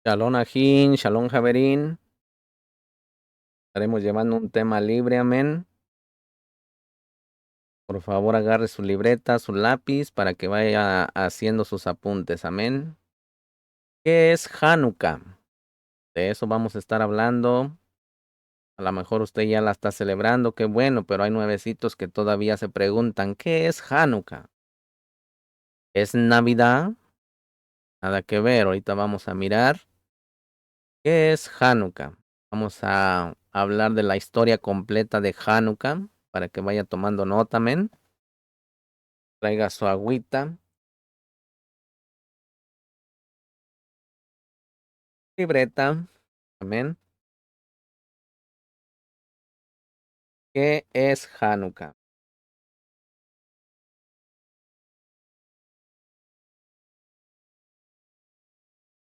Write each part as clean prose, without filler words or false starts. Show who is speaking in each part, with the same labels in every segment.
Speaker 1: Shalom Ajín, Shalom Javerín. Estaremos llevando un tema libre, amén. Por favor, agarre su libreta, su lápiz para que vaya haciendo sus apuntes, amén. ¿Qué es Hanukkah? De eso vamos a estar hablando. A lo mejor usted ya la está celebrando, qué bueno, pero hay nuevecitos que todavía se preguntan, ¿qué es Hanukkah? ¿Es Navidad? Nada que ver, ahorita vamos a mirar. ¿Qué es Hanukkah? Vamos a hablar de la historia completa de Hanukkah para que vaya tomando nota, amén. Traiga su agüita, libreta, amén. ¿Qué es Hanukkah?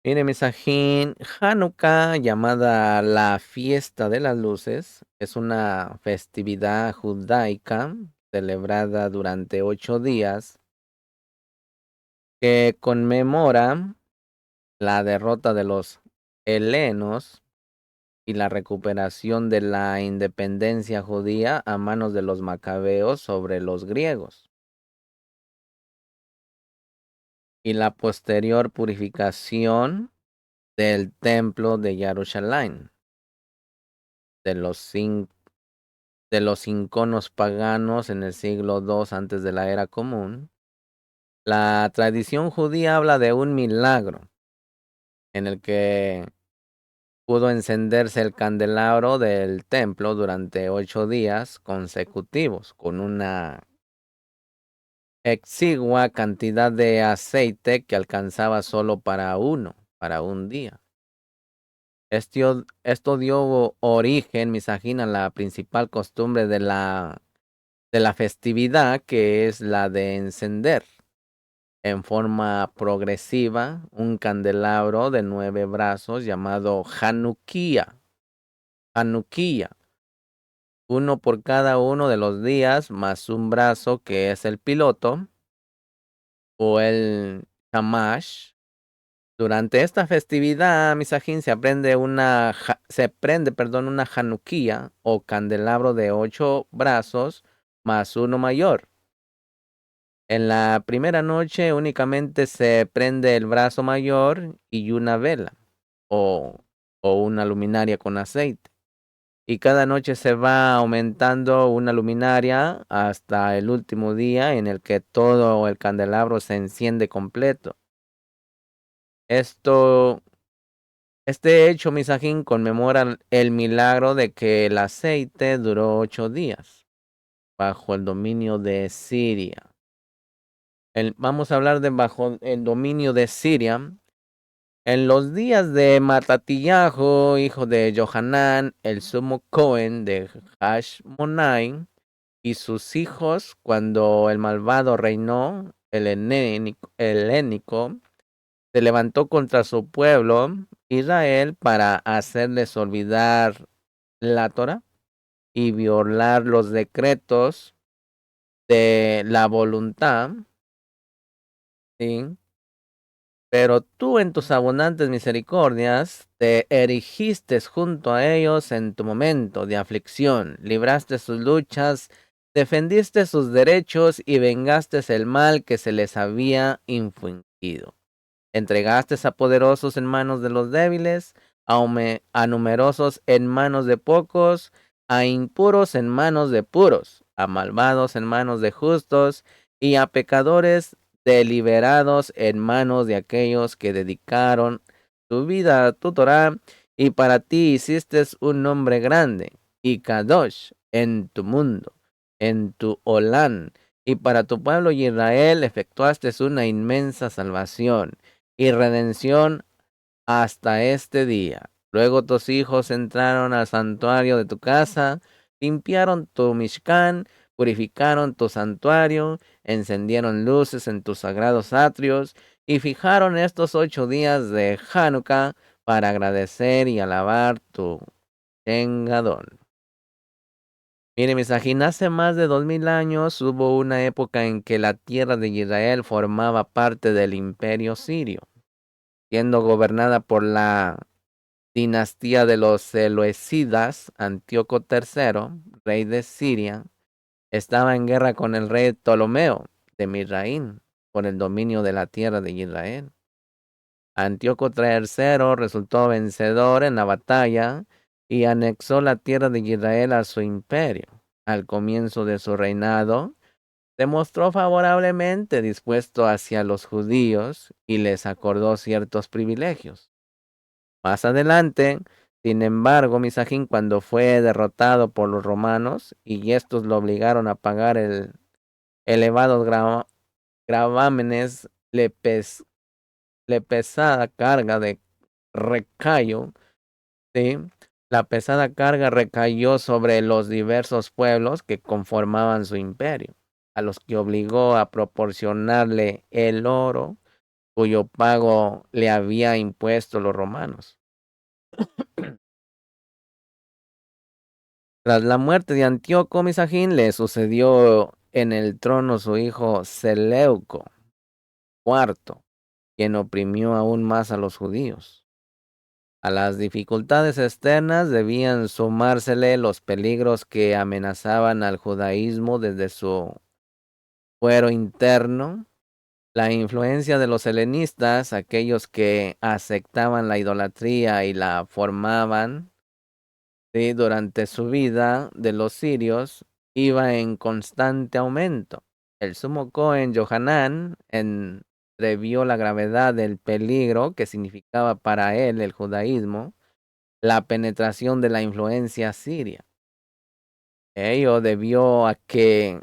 Speaker 1: Mire, misajín, Hanukkah, llamada la fiesta de las luces, es una festividad judaica celebrada durante 8 días que conmemora la derrota de los helenos y la recuperación de la independencia judía a manos de los macabeos sobre los griegos, y la posterior purificación del templo de Jerusalén de los, de los inconos paganos en el siglo II antes de la era común. La tradición judía habla de un milagro en el que pudo encenderse el candelabro del templo durante 8 días consecutivos con una exigua cantidad de aceite que alcanzaba solo para un día. Esto dio origen, Misagina, a la principal costumbre de la festividad, que es la de encender en forma progresiva un candelabro de 9 brazos llamado Hanukkah. Hanukkah, uno por cada uno de los días, más un brazo que es el piloto o el shamash. Durante esta festividad, Misajín, se prende, perdón, una Hanukkah o candelabro de 8 brazos más uno mayor. En la primera noche únicamente se prende el brazo mayor y una vela o, o una luminaria con aceite. Y cada noche se va aumentando una luminaria hasta el último día en el que todo el candelabro se enciende completo. Esto Este hecho, Misajín, conmemora el milagro de que el aceite duró 8 días bajo el dominio de Siria. Vamos a hablar de bajo el dominio de Siria. En los días de Matatillahu, hijo de Johanán, el sumo Cohen de Hashmonai, y sus hijos, cuando el malvado reinó, el helénico, se levantó contra su pueblo, Israel, para hacerles olvidar la Torah y violar los decretos de la voluntad, ¿sí? Pero tú en tus abundantes misericordias te erigiste junto a ellos en tu momento de aflicción, libraste sus luchas, defendiste sus derechos y vengaste el mal que se les había infligido. Entregaste a poderosos en manos de los débiles, a numerosos en manos de pocos, a impuros en manos de puros, a malvados en manos de justos, y a pecadores deliberados en manos de aquellos que dedicaron tu vida a tu Torah, y para ti hiciste un nombre grande, y Kadosh en tu mundo, en tu Olán, y para tu pueblo Israel efectuaste una inmensa salvación y redención hasta este día. Luego tus hijos entraron al santuario de tu casa, limpiaron tu Mishkan, purificaron tu santuario, encendieron luces en tus sagrados atrios y fijaron estos 8 días de Hanukkah para agradecer y alabar tu Engadón. Mire, Misajín, hace más de 2000 años hubo una época en que la tierra de Israel formaba parte del imperio sirio. siendo gobernada por la dinastía de los Seleucidas. Antíoco III, rey de Siria, estaba en guerra con el rey Ptolomeo de Misraín por el dominio de la tierra de Israel. Antíoco III resultó vencedor en la batalla y anexó la tierra de Israel a su imperio. Al comienzo de su reinado, se mostró favorablemente dispuesto hacia los judíos y les acordó ciertos privilegios. Más adelante, sin embargo, Misajín, cuando fue derrotado por los romanos y estos lo obligaron a pagar el elevados gravámenes, le pesada carga de recayó, ¿sí? La pesada carga recayó sobre los diversos pueblos que conformaban su imperio, a los que obligó a proporcionarle el oro cuyo pago le había impuesto los romanos. Tras la muerte de Antíoco, Misajín le sucedió en el trono su hijo Seleuco IV, quien oprimió aún más a los judíos. A las dificultades externas debían sumársele los peligros que amenazaban al judaísmo desde su fuero interno, la influencia de los helenistas, aquellos que aceptaban la idolatría y la formaban, ¿sí? Durante su vida de los sirios, iba en constante aumento. El sumo Cohen Johanán entrevió la gravedad del peligro que significaba para él el judaísmo, la penetración de la influencia siria. Ello debió a que,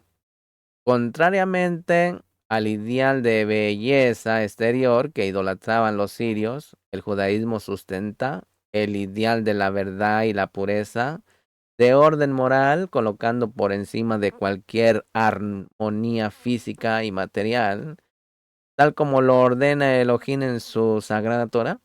Speaker 1: contrariamente al ideal de belleza exterior que idolatraban los sirios, el judaísmo sustenta el ideal de la verdad y la pureza de orden moral, colocando por encima de cualquier armonía física y material, tal como lo ordena Elohim en su sagrada Torah.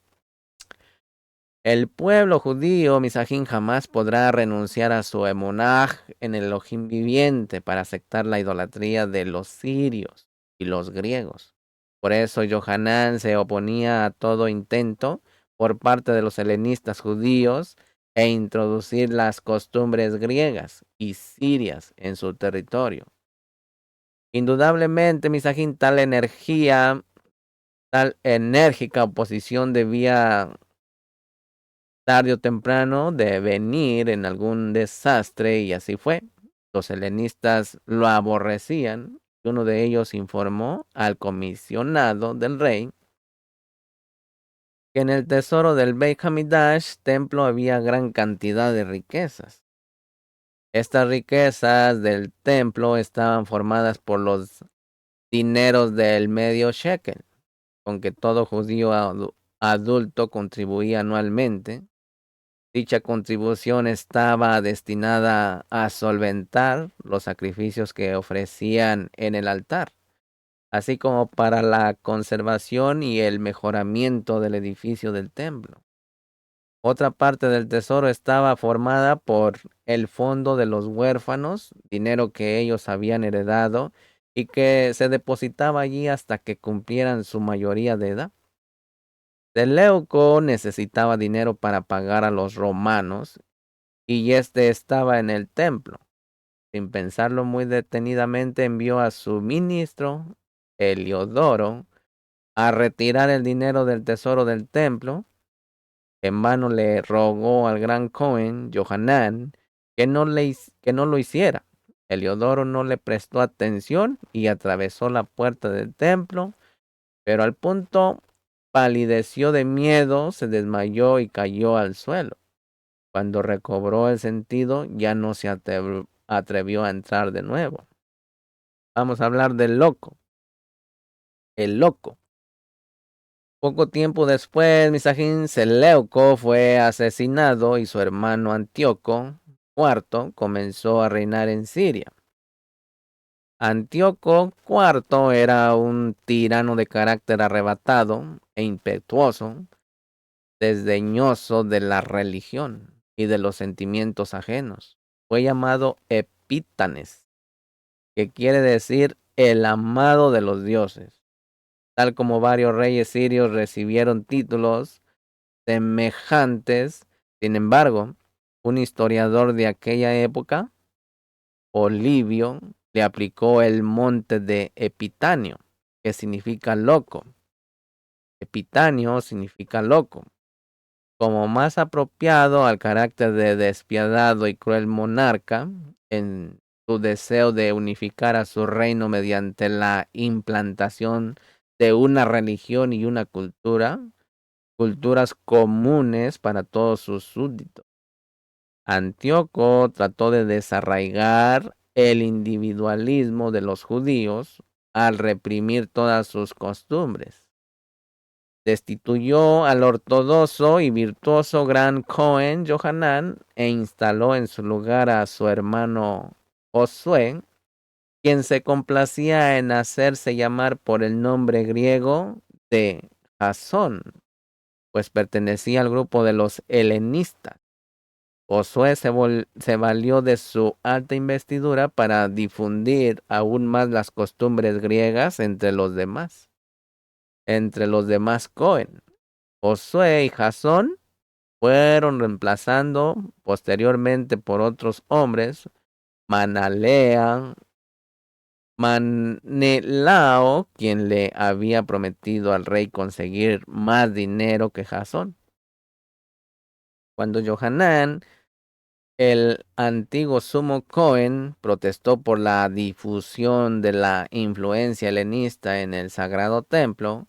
Speaker 1: El pueblo judío, Misajín, jamás podrá renunciar a su emunaj en el Elohim viviente para aceptar la idolatría de los sirios y los griegos. Por eso Johanán se oponía a todo intento por parte de los helenistas judíos e introducir las costumbres griegas y sirias en su territorio. Indudablemente, Misajín, tal enérgica oposición debía tarde o temprano de venir en algún desastre, y así fue. Los helenistas lo aborrecían y uno de ellos informó al comisionado del rey que en el tesoro del Beit Hamidash templo había gran cantidad de riquezas. Estas riquezas del templo estaban formadas por los dineros del medio shekel, con que todo judío adulto contribuía anualmente. Dicha contribución estaba destinada a solventar los sacrificios que ofrecían en el altar, así como para la conservación y el mejoramiento del edificio del templo. Otra parte del tesoro estaba formada por el fondo de los huérfanos, dinero que ellos habían heredado y que se depositaba allí hasta que cumplieran su mayoría de edad. Seleuco necesitaba dinero para pagar a los romanos y este estaba en el templo. Sin pensarlo muy detenidamente, envió a su ministro, Heliodoro, a retirar el dinero del tesoro del templo. En vano le rogó al gran Cohen, Johanán, que no lo hiciera. Heliodoro no le prestó atención y atravesó la puerta del templo, pero al punto palideció de miedo, se desmayó y cayó al suelo. Cuando recobró el sentido, ya no se atrevió a entrar de nuevo. Vamos a hablar del loco. El loco. Poco tiempo después, Misajín Seleuco fue asesinado y su hermano Antíoco IV comenzó a reinar en Siria. Antíoco IV era un tirano de carácter arrebatado e impetuoso, desdeñoso de la religión y de los sentimientos ajenos. Fue llamado Epítanes, que quiere decir el amado de los dioses. tal como varios reyes sirios recibieron títulos semejantes. Sin embargo, un historiador de aquella época, Polibio, le aplicó el monte de Epitanio, que significa loco. Epitanio significa loco, como más apropiado al carácter de despiadado y cruel monarca en su deseo de unificar a su reino mediante la implantación de una religión y una culturas comunes para todos sus súbditos. Antíoco trató de desarraigar el individualismo de los judíos al reprimir todas sus costumbres. Destituyó al ortodoxo y virtuoso gran Cohen Johanán e instaló en su lugar a su hermano Josué, quien se complacía en hacerse llamar por el nombre griego de Jasón, pues pertenecía al grupo de los helenistas. Josué se valió de su alta investidura para difundir aún más las costumbres griegas entre los demás Cohen. Josué y Jasón fueron reemplazando posteriormente por otros hombres, Manelao, quien le había prometido al rey conseguir más dinero que Jasón. Cuando Johanán, el antiguo sumo Cohen, protestó por la difusión de la influencia helenista en el sagrado templo,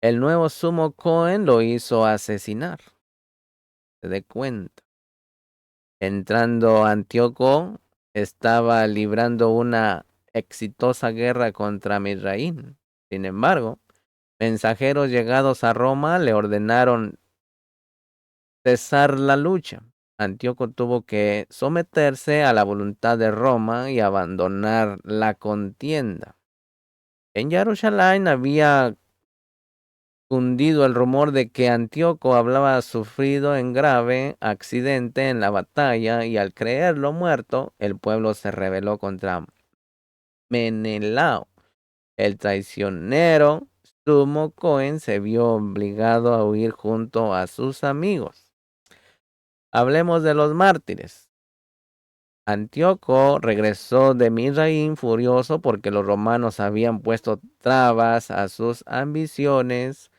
Speaker 1: el nuevo sumo Cohen lo hizo asesinar. Se dé cuenta. Entrando Antíoco, estaba librando una exitosa guerra contra Misraín. Sin embargo, mensajeros llegados a Roma le ordenaron cesar la lucha. Antíoco tuvo que someterse a la voluntad de Roma y abandonar la contienda. En Jerusalén había cundido el rumor de que Antíoco había sufrido un grave accidente en la batalla y al creerlo muerto, el pueblo se rebeló contra Menelao. El traicionero sumo Cohen se vio obligado a huir junto a sus amigos. Hablemos de los mártires. Antíoco regresó de Misraín furioso porque los romanos habían puesto trabas a sus ambiciones.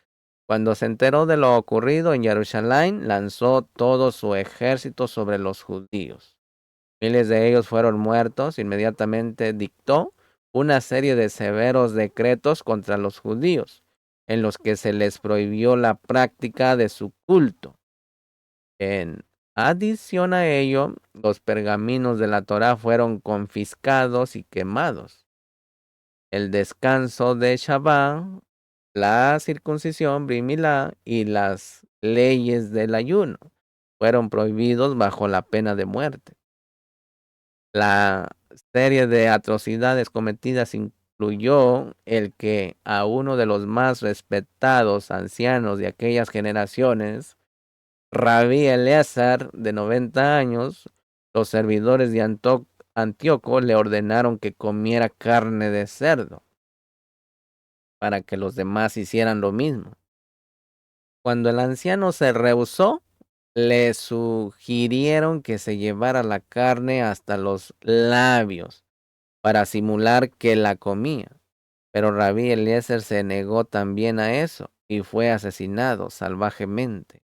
Speaker 1: Cuando se enteró de lo ocurrido en Jerusalén, lanzó todo su ejército sobre los judíos. Miles de ellos fueron muertos. Inmediatamente dictó una serie de severos decretos contra los judíos, en los que se les prohibió la práctica de su culto. En adición a ello, los pergaminos de la Torá fueron confiscados y quemados. El descanso de Shabbat, la circuncisión, Brit Milá y las leyes del ayuno fueron prohibidos bajo la pena de muerte. La serie de atrocidades cometidas incluyó el que a uno de los más respetados ancianos de aquellas generaciones, Rabí Eleazar, de 90 años, los servidores de Antíoco le ordenaron que comiera carne de cerdo para que los demás hicieran lo mismo. Cuando el anciano se rehusó, le sugirieron que se llevara la carne hasta los labios para simular que la comía. Pero Rabí Eliezer se negó también a eso y fue asesinado salvajemente.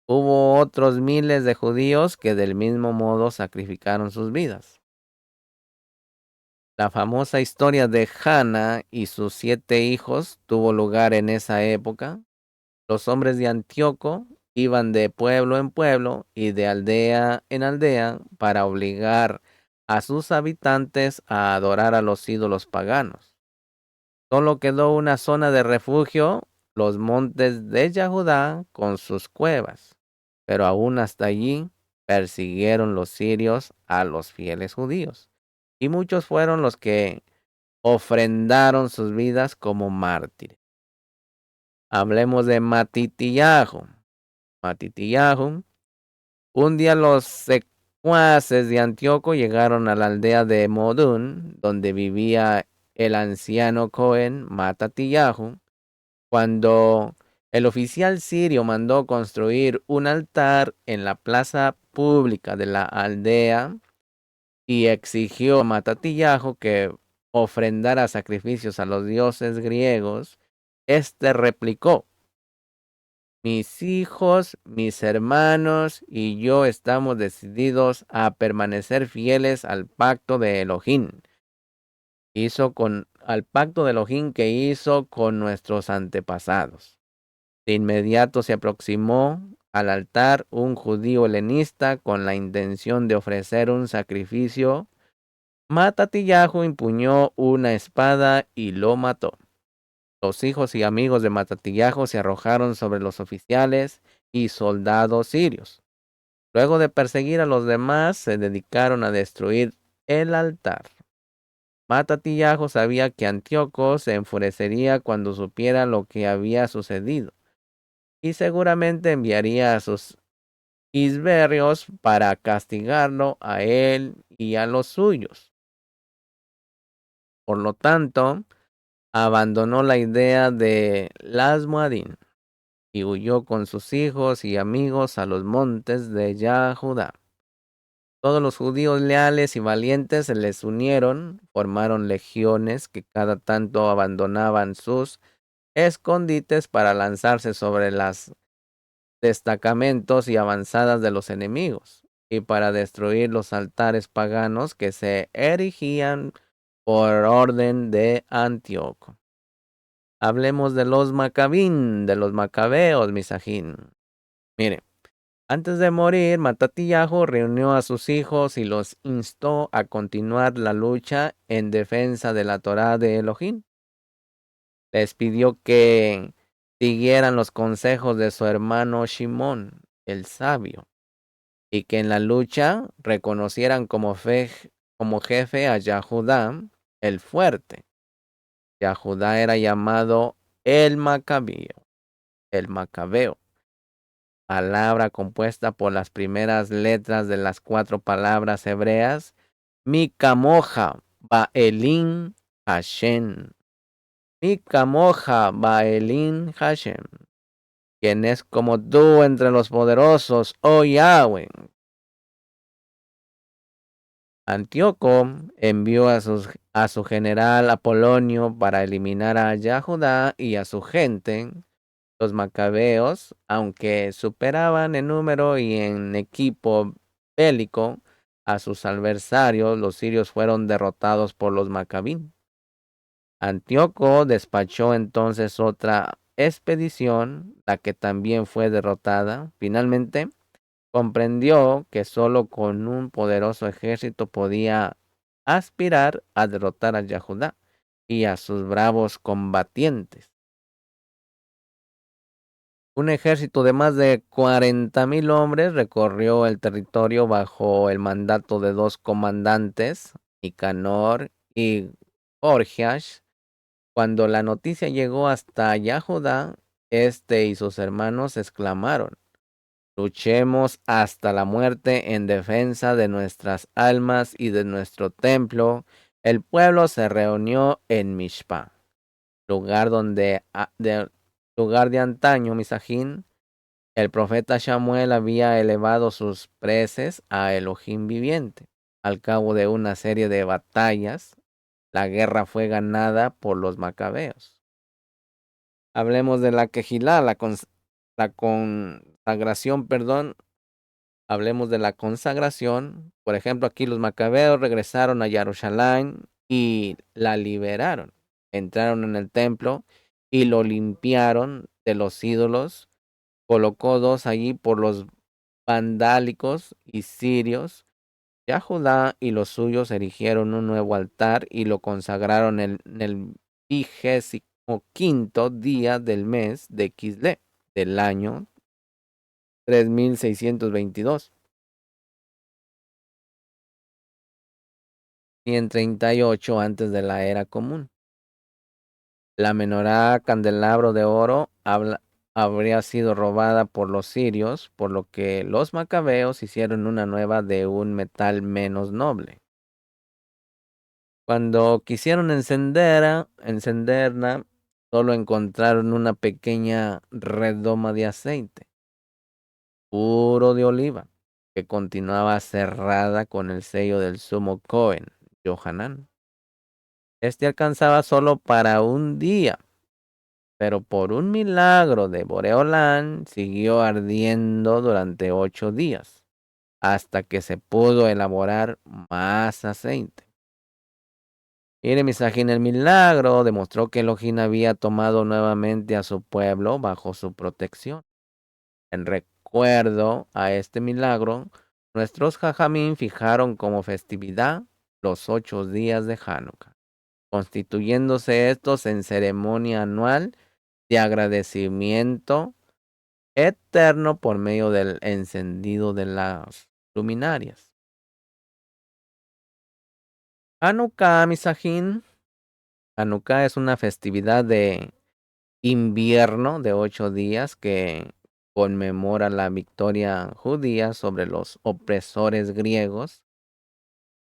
Speaker 1: Hubo otros miles de judíos que del mismo modo sacrificaron sus vidas. La famosa historia de Hannah y sus 7 hijos tuvo lugar en esa época. Los hombres de Antíoco iban de pueblo en pueblo y de aldea en aldea para obligar a sus habitantes a adorar a los ídolos paganos. Solo quedó una zona de refugio, los montes de Yahudá con sus cuevas, pero aún hasta allí persiguieron los sirios a los fieles judíos, y muchos fueron los que ofrendaron sus vidas como mártires. Hablemos de Matitiyahu. Matitiyahu. Un día los secuaces de Antíoco llegaron a la aldea de Modún, donde vivía el anciano Cohen Matatillahu, cuando el oficial sirio mandó construir un altar en la plaza pública de la aldea y exigió a Matatillahu que ofrendara sacrificios a los dioses griegos, este replicó: mis hijos, mis hermanos y yo estamos decididos a permanecer fieles al pacto de Elohim. Al pacto de Elohim que hizo con nuestros antepasados. De inmediato se aproximó al altar un judío helenista con la intención de ofrecer un sacrificio. Matatillahu empuñó una espada y lo mató. Los hijos y amigos de Matatillahu se arrojaron sobre los oficiales y soldados sirios. Luego de perseguir a los demás, se dedicaron a destruir el altar. Matatillahu sabía que Antíoco se enfurecería cuando supiera lo que había sucedido, y seguramente enviaría a sus isberrios para castigarlo a él y a los suyos. Por lo tanto, abandonó la idea de las Muadín y huyó con sus hijos y amigos a los montes de Yahudá. Todos los judíos leales y valientes se les unieron, formaron legiones que cada tanto abandonaban sus escondites para lanzarse sobre los destacamentos y avanzadas de los enemigos, y para destruir los altares paganos que se erigían por orden de Antíoco. Hablemos de los Macabín, de los Macabeos, Misajín. Mire, antes de morir, Matatillahu reunió a sus hijos y los instó a continuar la lucha en defensa de la Torá de Elohim. Les pidió que siguieran los consejos de su hermano Shimón, el sabio, y que en la lucha reconocieran como jefe a Yahudá, el fuerte. Yahudá era llamado el Macabeo, palabra compuesta por las primeras letras de las 4 palabras hebreas, Mi Kamoja Ba'elin Hashem. Mi Kamoja Ba'elin Hashem. Quien es como tú entre los poderosos, oh Yahweh. Antíoco envió a su general Apolonio para eliminar a Yahudá y a su gente. Los macabeos, aunque superaban en número y en equipo bélico a sus adversarios, los sirios fueron derrotados por los macabín. Antíoco despachó entonces otra expedición, la que también fue derrotada. Finalmente, comprendió que solo con un poderoso ejército podía aspirar a derrotar a Yahudá y a sus bravos combatientes. Un ejército de más de 40,000 hombres recorrió el territorio bajo el mandato de 2 comandantes, Nicanor y Gorgias. Cuando la noticia llegó hasta Yahudá, este y sus hermanos exclamaron: luchemos hasta la muerte en defensa de nuestras almas y de nuestro templo. El pueblo se reunió en Mishpa, lugar lugar de antaño, Misajín. El profeta Samuel había elevado sus preces a Elohim viviente. Al cabo de una serie de batallas, la guerra fue ganada por los macabeos. Hablemos de la Quejilá, la consagración, perdón. Hablemos de la consagración. Por ejemplo, aquí los macabeos regresaron a Jerusalén y la liberaron. Entraron en el templo y lo limpiaron de los ídolos. Colocó 2 allí por los vandálicos y sirios. Yahudá y los suyos erigieron un nuevo altar y lo consagraron en el 25º día del mes de Kislev del año 3622. 138 antes de la era común. La menorá candelabro de oro habría sido robada por los sirios, por lo que los macabeos hicieron una nueva de un metal menos noble. Cuando quisieron encenderla, solo encontraron una pequeña redoma de aceite, puro de oliva, que continuaba cerrada con el sello del sumo Cohen, Johanán. Este alcanzaba solo para un día, pero por un milagro de Boreolán siguió ardiendo durante 8 días, hasta que se pudo elaborar más aceite. Misajín, el milagro demostró que Elohim había tomado nuevamente a su pueblo bajo su protección. En recuerdo a este milagro, nuestros jajamín fijaron como festividad los 8 días de Hanukkah, constituyéndose estos en ceremonia anual de agradecimiento eterno por medio del encendido de las luminarias. Hanukkah, Misajín. Hanukkah es una festividad de invierno de 8 días que conmemora la victoria judía sobre los opresores griegos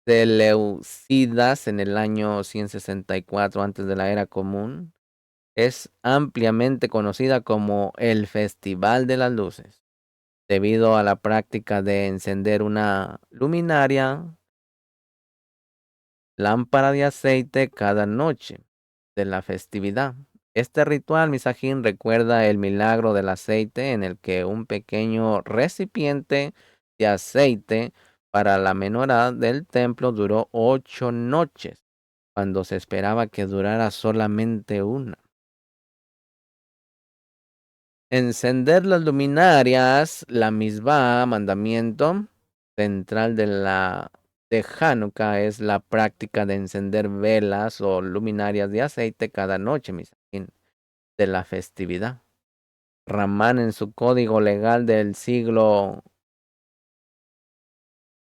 Speaker 1: de Leucidas en el año 164 antes de la era común. Es ampliamente conocida como el Festival de las Luces, debido a la práctica de encender una luminaria, lámpara de aceite cada noche de la festividad. Este ritual, Misajín, recuerda el milagro del aceite en el que un pequeño recipiente de aceite para la menorá del templo duró 8 noches, cuando se esperaba que durara solamente una. Encender las luminarias, la misma mandamiento central de Hanukkah es la práctica de encender velas o luminarias de aceite cada noche, Misajín, de la festividad. Ramán en su código legal del siglo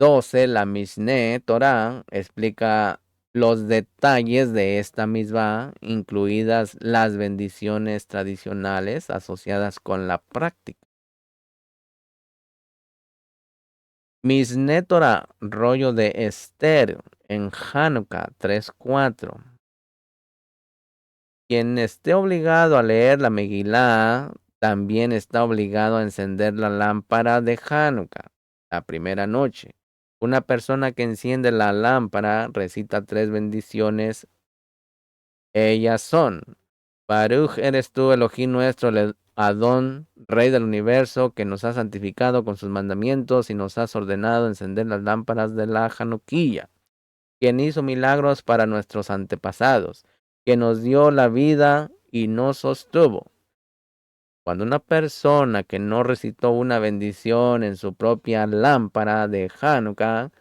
Speaker 1: XII, la Mishneh Torah, explica los detalles de esta misma, incluidas las bendiciones tradicionales asociadas con la práctica. Mishneh Torah, rollo de Esther, en Hanukkah 3:4. Quien esté obligado a leer la Megilá también está obligado a encender la lámpara de Hanukkah la primera noche. Una persona que enciende la lámpara recita 3 bendiciones. Ellas son: Baruch eres tú, Elohim nuestro, el Adón, Rey del universo, que nos has santificado con sus mandamientos y nos has ordenado encender las lámparas de la Hanukkah, quien hizo milagros para nuestros antepasados, que nos dio la vida y nos sostuvo. Cuando una persona que no recitó una bendición en su propia lámpara de Hanukkah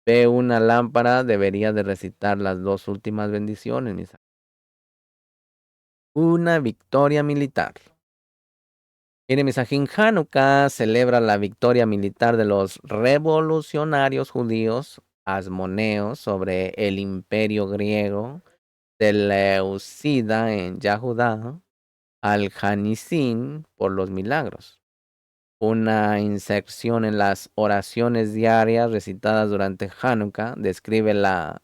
Speaker 1: ve una lámpara, debería de recitar las 2 últimas bendiciones. Una victoria militar. Mire, Misajín, Hanukkah celebra la victoria militar de los revolucionarios judíos asmoneos sobre el imperio griego de Leucida en Yahudá al Janisin por los milagros. Una inserción en las oraciones diarias recitadas durante Hanukkah describe la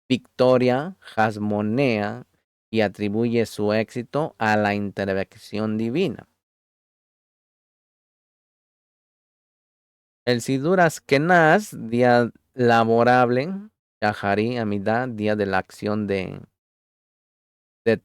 Speaker 1: victoria hasmonea y atribuye su éxito a la intervención divina. El Sidur Askenaz, día laborable, Shahari Amidah, día de la acción de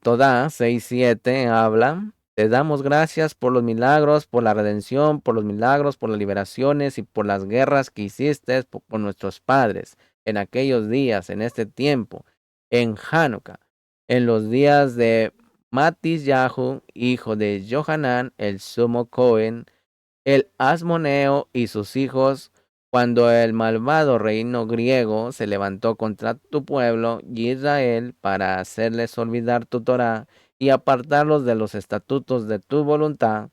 Speaker 1: Todá 6:7 habla: te damos gracias por los milagros, por la redención, por los milagros, por las liberaciones y por las guerras que hiciste por nuestros padres en aquellos días, en este tiempo, en Hanukkah, en los días de Matisyahu, hijo de Johanán, el sumo Cohen, el Asmoneo y sus hijos, cuando el malvado reino griego se levantó contra tu pueblo Israel para hacerles olvidar tu Torah y apartarlos de los estatutos de tu voluntad.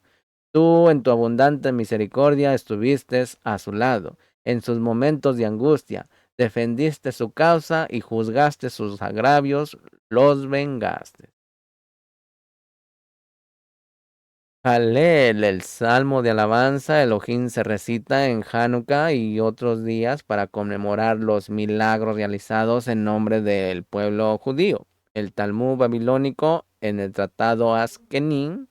Speaker 1: Tú en tu abundante misericordia estuviste a su lado. En sus momentos de angustia defendiste su causa y juzgaste sus agravios, los vengaste. Halel, el salmo de alabanza, Elohim se recita en Hanukkah y otros días para conmemorar los milagros realizados en nombre del pueblo judío. El Talmud babilónico en el tratado Arakim,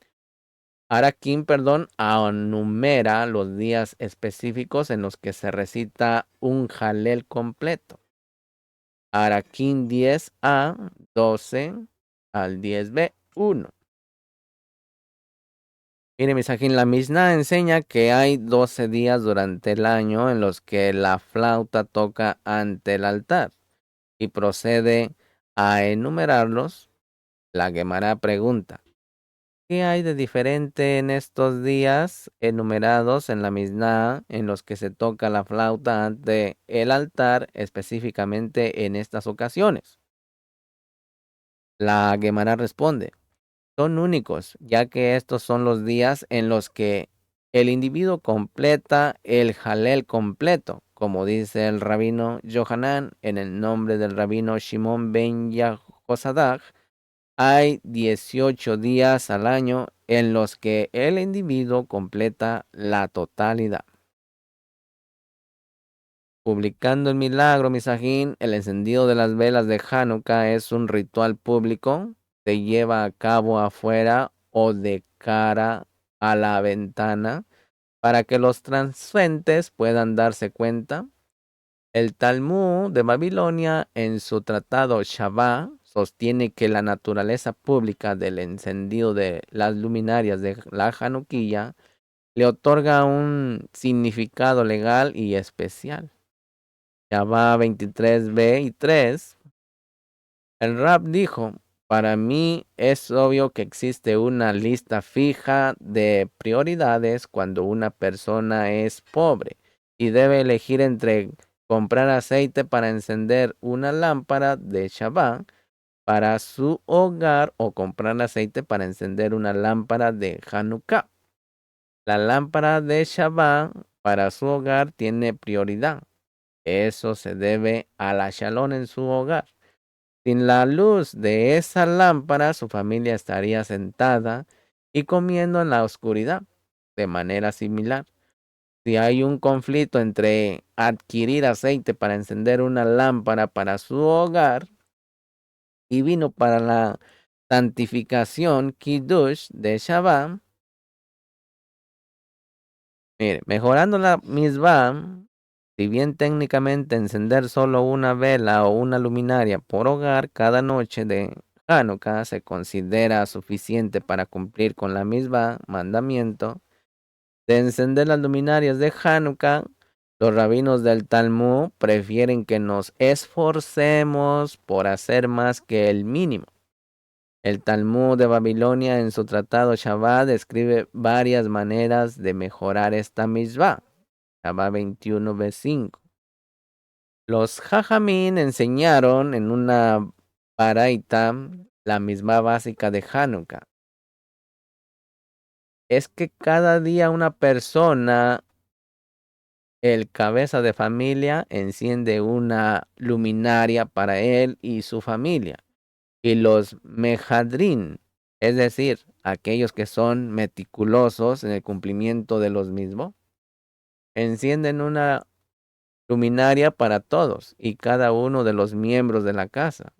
Speaker 1: enumera los días específicos en los que se recita un Halel completo. Arakim 10a, 12 al 10b, 1. Mire, Misajín, la Mishnah enseña que hay 12 días durante el año en los que la flauta toca ante el altar y procede a enumerarlos. La Gemara pregunta, ¿qué hay de diferente en estos días enumerados en la Mishnah en los que se toca la flauta ante el altar, específicamente en estas ocasiones? La Gemara responde, son únicos, ya que estos son los días en los que el individuo completa el Halel completo, como dice el rabino Yohanan en el nombre del rabino Shimon ben Yehozadak. Hay 18 días al año en los que el individuo completa la totalidad. Publicando el milagro, Misajín, el encendido de las velas de Hanukkah es un ritual público. Se lleva a cabo afuera o de cara a la ventana para que los transeúntes puedan darse cuenta. El Talmud de Babilonia, en su tratado Shabbat, sostiene que la naturaleza pública del encendido de las luminarias de la Hanukkah le otorga un significado legal y especial. Shabbat 23b y 3. El Rab dijo, para mí es obvio que existe una lista fija de prioridades cuando una persona es pobre y debe elegir entre comprar aceite para encender una lámpara de Shabbat para su hogar o comprar aceite para encender una lámpara de Hanukkah. La lámpara de Shabbat para su hogar tiene prioridad. Eso se debe a la Shalom en su hogar. Sin la luz de esa lámpara, su familia estaría sentada y comiendo en la oscuridad. De manera similar, si hay un conflicto entre adquirir aceite para encender una lámpara para su hogar y vino para la santificación Kiddush de Shabbat, mire, mejorando la misbah, si bien técnicamente encender solo una vela o una luminaria por hogar cada noche de Hanukkah se considera suficiente para cumplir con la misma mandamiento de encender las luminarias de Hanukkah, los rabinos del Talmud prefieren que nos esforcemos por hacer más que el mínimo. El Talmud de Babilonia en su tratado Shabbat describe varias maneras de mejorar esta misbah. Shabbat 21b5. Los Jajamín enseñaron en una paraita la misma básica de Hanukkah. Es que cada día una persona, el cabeza de familia, enciende una luminaria para él y su familia. Y los mejadrín, es decir, aquellos que son meticulosos en el cumplimiento de los mismos, encienden una luminaria para todos y cada uno de los miembros de la casa.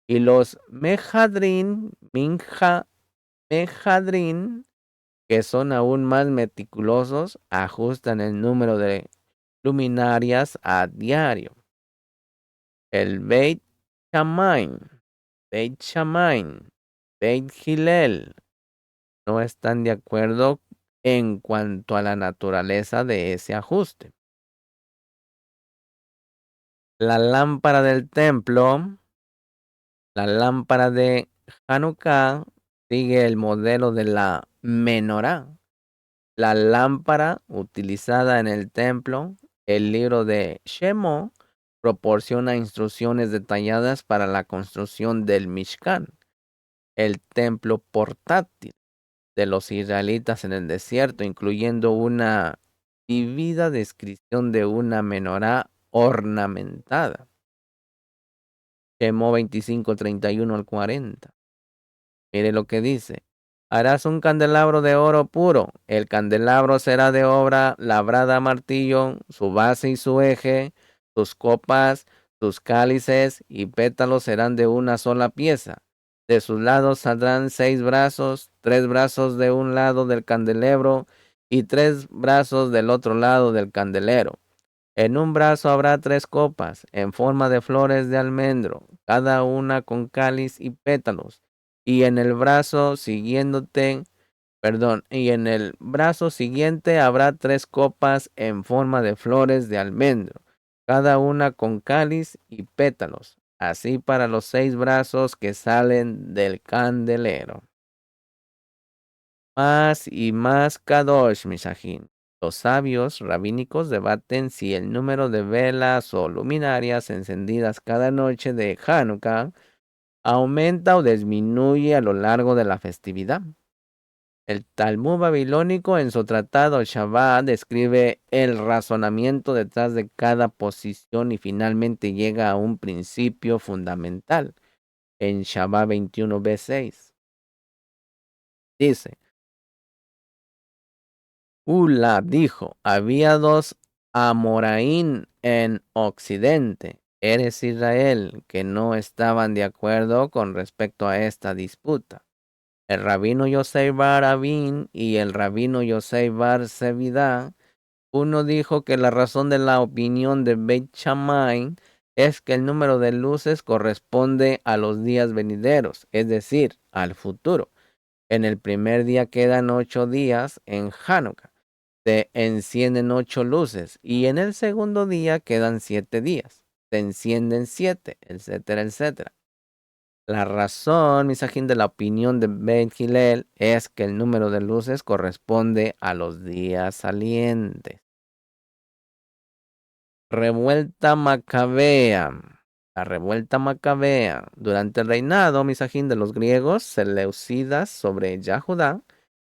Speaker 1: Y los mejadrín, que son aún más meticulosos, ajustan el número de luminarias a diario. El Shamain, Beit Shamain, Beit Hillel no están de acuerdo en cuanto a la naturaleza de ese ajuste. La lámpara del templo, la lámpara de Hanukkah, sigue el modelo de la menorá. La lámpara utilizada en el templo, el libro de Shemo, proporciona instrucciones detalladas para la construcción del Mishkan, el templo portátil de los israelitas en el desierto, incluyendo una vivida descripción de una menorá ornamentada. Shemo 25, 31 al 40. Mire lo que dice. Harás un candelabro de oro puro. El candelabro será de obra labrada a martillo, su base y su eje, sus copas, sus cálices y pétalos serán de una sola pieza. De sus lados saldrán 6 brazos, 3 brazos de un lado del candelero y 3 brazos del otro lado del candelero. En un brazo habrá 3 copas en forma de flores de almendro, cada una con cáliz y pétalos. Y en el brazo siguiente, y en el brazo siguiente habrá 3 copas en forma de flores de almendro, cada una con cáliz y pétalos. Así para los 6 brazos que salen del candelero. Más y más Kadosh Mishahin. Los sabios rabínicos debaten si el número de velas o luminarias encendidas cada noche de Hanukkah aumenta o disminuye a lo largo de la festividad. El Talmud babilónico en su tratado Shabbat describe el razonamiento detrás de cada posición y finalmente llega a un principio fundamental en Shabbat 21b6. Dice, Ula dijo, había 2 Amoraín en Occidente, Eres Israel, que no estaban de acuerdo con respecto a esta disputa. El rabino Yosei bar Abin y el rabino Yosei bar Sevidá. Uno dijo que la razón de la opinión de Beit Shammai es que el número de luces corresponde a los días venideros, es decir, al futuro. En el primer día quedan 8 días en Hanukkah. Se encienden 8 luces y en el segundo día quedan 7 días. Se encienden 7, etcétera, etcétera. La razón, misajín, de la opinión de Ben Hillel es que el número de luces corresponde a los días salientes. Revuelta macabea. La revuelta macabea. Durante el reinado, misajín, de los griegos seleucidas sobre Yahudá,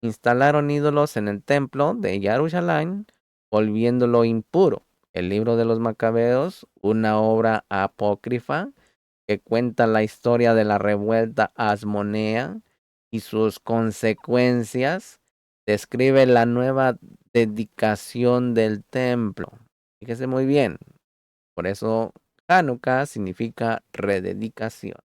Speaker 1: instalaron ídolos en el templo de Jerusalén, volviéndolo impuro. El libro de los Macabeos, una obra apócrifa que cuenta la historia de la revuelta asmonea y sus consecuencias, describe la nueva dedicación del templo. Fíjese muy bien, por eso Hanukkah significa rededicación.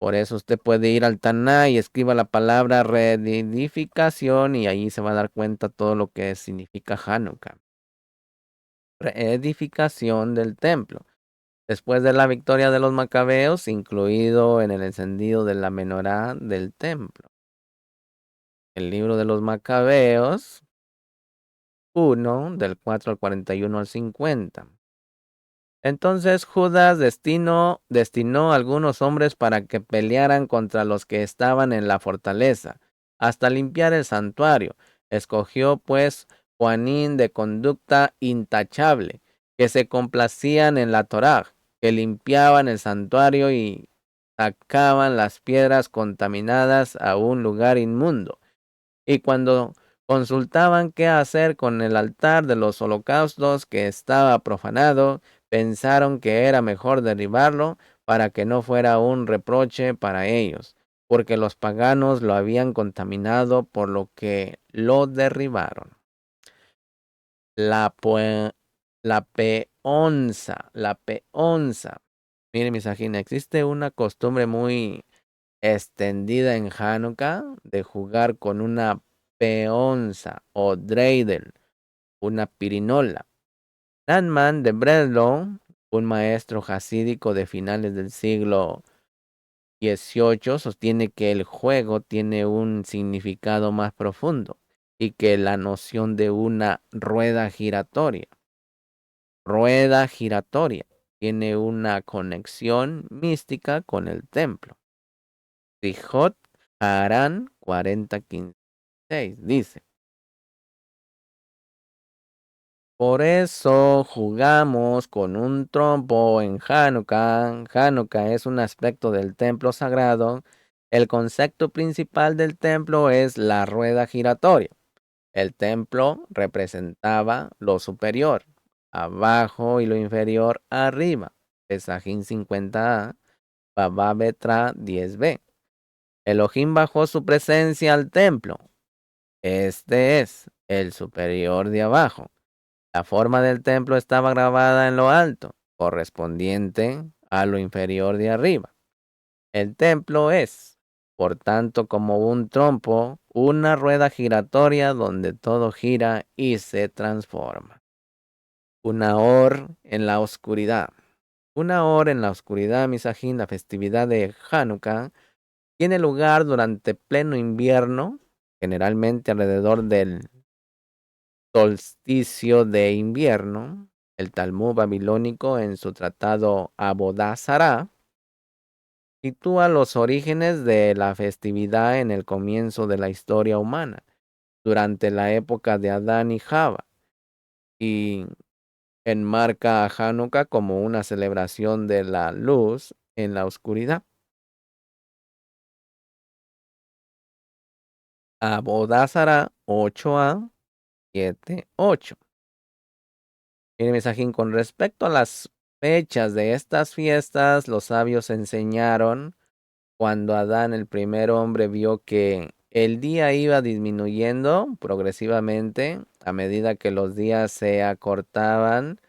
Speaker 1: Por eso usted puede ir al Taná y escriba la palabra reedificación y ahí se va a dar cuenta todo lo que significa Hanukkah. Reedificación del templo. Después de la victoria de los macabeos, incluido en el encendido de la menorá del templo. El libro de los Macabeos 1, del 4 al 41 al 50. Entonces Judas destinó algunos hombres para que pelearan contra los que estaban en la fortaleza, hasta limpiar el santuario. Escogió pues Juanín de conducta intachable, que se complacían en la Torá, que limpiaban el santuario y sacaban las piedras contaminadas a un lugar inmundo. Y cuando consultaban qué hacer con el altar de los holocaustos que estaba profanado, pensaron que era mejor derribarlo para que no fuera un reproche para ellos, porque los paganos lo habían contaminado, por lo que lo derribaron. La, la peonza, la peonza. Miren, mis ajín, existe una costumbre muy extendida en Hanukkah de jugar con una peonza o dreidel, una pirinola. Landman de Breslau, un maestro jasídico de finales del siglo XVIII, sostiene que el juego tiene un significado más profundo y que la noción de una rueda giratoria, tiene una conexión mística con el templo. Sijot Harán 40:15 dice: por eso jugamos con un trompo en Hanukkah. Hanukkah es un aspecto del templo sagrado. El concepto principal del templo es la rueda giratoria. El templo representaba lo superior, abajo, y lo inferior, arriba. Pesajín 50a, Baba Betra 10b. Elohim bajó su presencia al templo. Este es el superior de abajo. La forma del templo estaba grabada en lo alto, correspondiente a lo inferior de arriba. El templo es, por tanto, como un trompo, una rueda giratoria donde todo gira y se transforma. Una hora en la oscuridad. Una hora en la oscuridad, Misajín, la festividad de Hanukkah, tiene lugar durante pleno invierno, generalmente alrededor del solsticio de invierno. El Talmud babilónico en su tratado Abodá-Zará sitúa los orígenes de la festividad en el comienzo de la historia humana, durante la época de Adán y Java, y enmarca a Hanukkah como una celebración de la luz en la oscuridad. Abodázara 8a 7:8. Mire, mensajín, con respecto a las fechas de estas fiestas, los sabios enseñaron cuando Adán, el primer hombre, vio que el día iba disminuyendo progresivamente a medida que los días se acortaban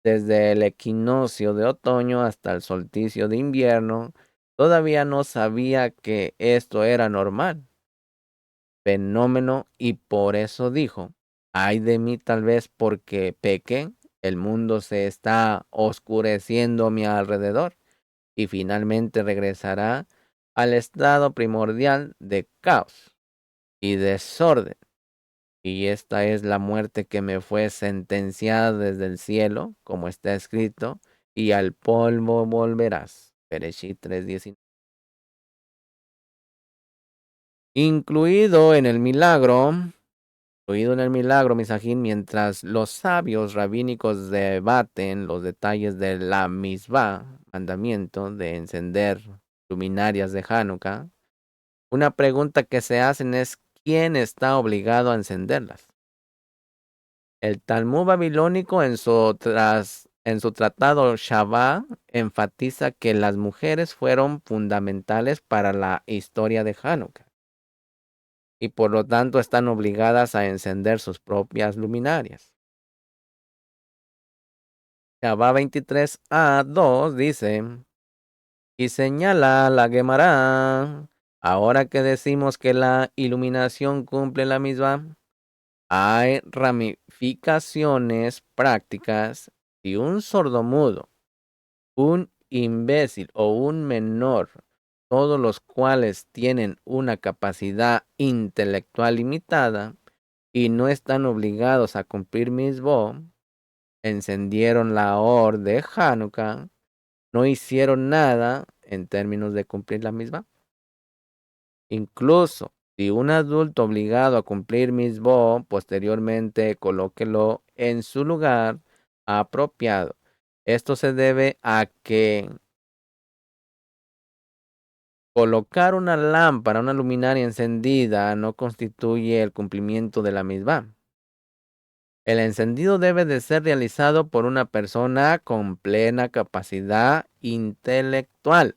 Speaker 1: desde el equinoccio de otoño hasta el solsticio de invierno, todavía no sabía que esto era normal, fenómeno, y por eso dijo, ay de mí tal vez porque pequé, el mundo se está oscureciendo a mi alrededor y finalmente regresará al estado primordial de caos y desorden. Y esta es la muerte que me fue sentenciada desde el cielo, como está escrito, y al polvo volverás. Bereshit 3:19. Incluido en el milagro, Misajín, mientras los sabios rabínicos debaten los detalles de la misbah, mandamiento de encender luminarias de Hanukkah, una pregunta que se hacen es ¿quién está obligado a encenderlas? El Talmud babilónico en su tratado Shabbat enfatiza que las mujeres fueron fundamentales para la historia de Hanukkah y por lo tanto están obligadas a encender sus propias luminarias. Shabbat 23a2 dice, y señala la Gemara, ahora que decimos que la iluminación cumple la misma, hay ramificaciones prácticas y un sordomudo, un imbécil o un menor, todos los cuales tienen una capacidad intelectual limitada y no están obligados a cumplir misbó, encendieron la or de Hanukkah, no hicieron nada en términos de cumplir la misma. Incluso si un adulto obligado a cumplir misbó posteriormente colóquelo en su lugar apropiado. Esto se debe a que colocar una lámpara, una luminaria encendida, no constituye el cumplimiento de la misma. El encendido debe de ser realizado por una persona con plena capacidad intelectual,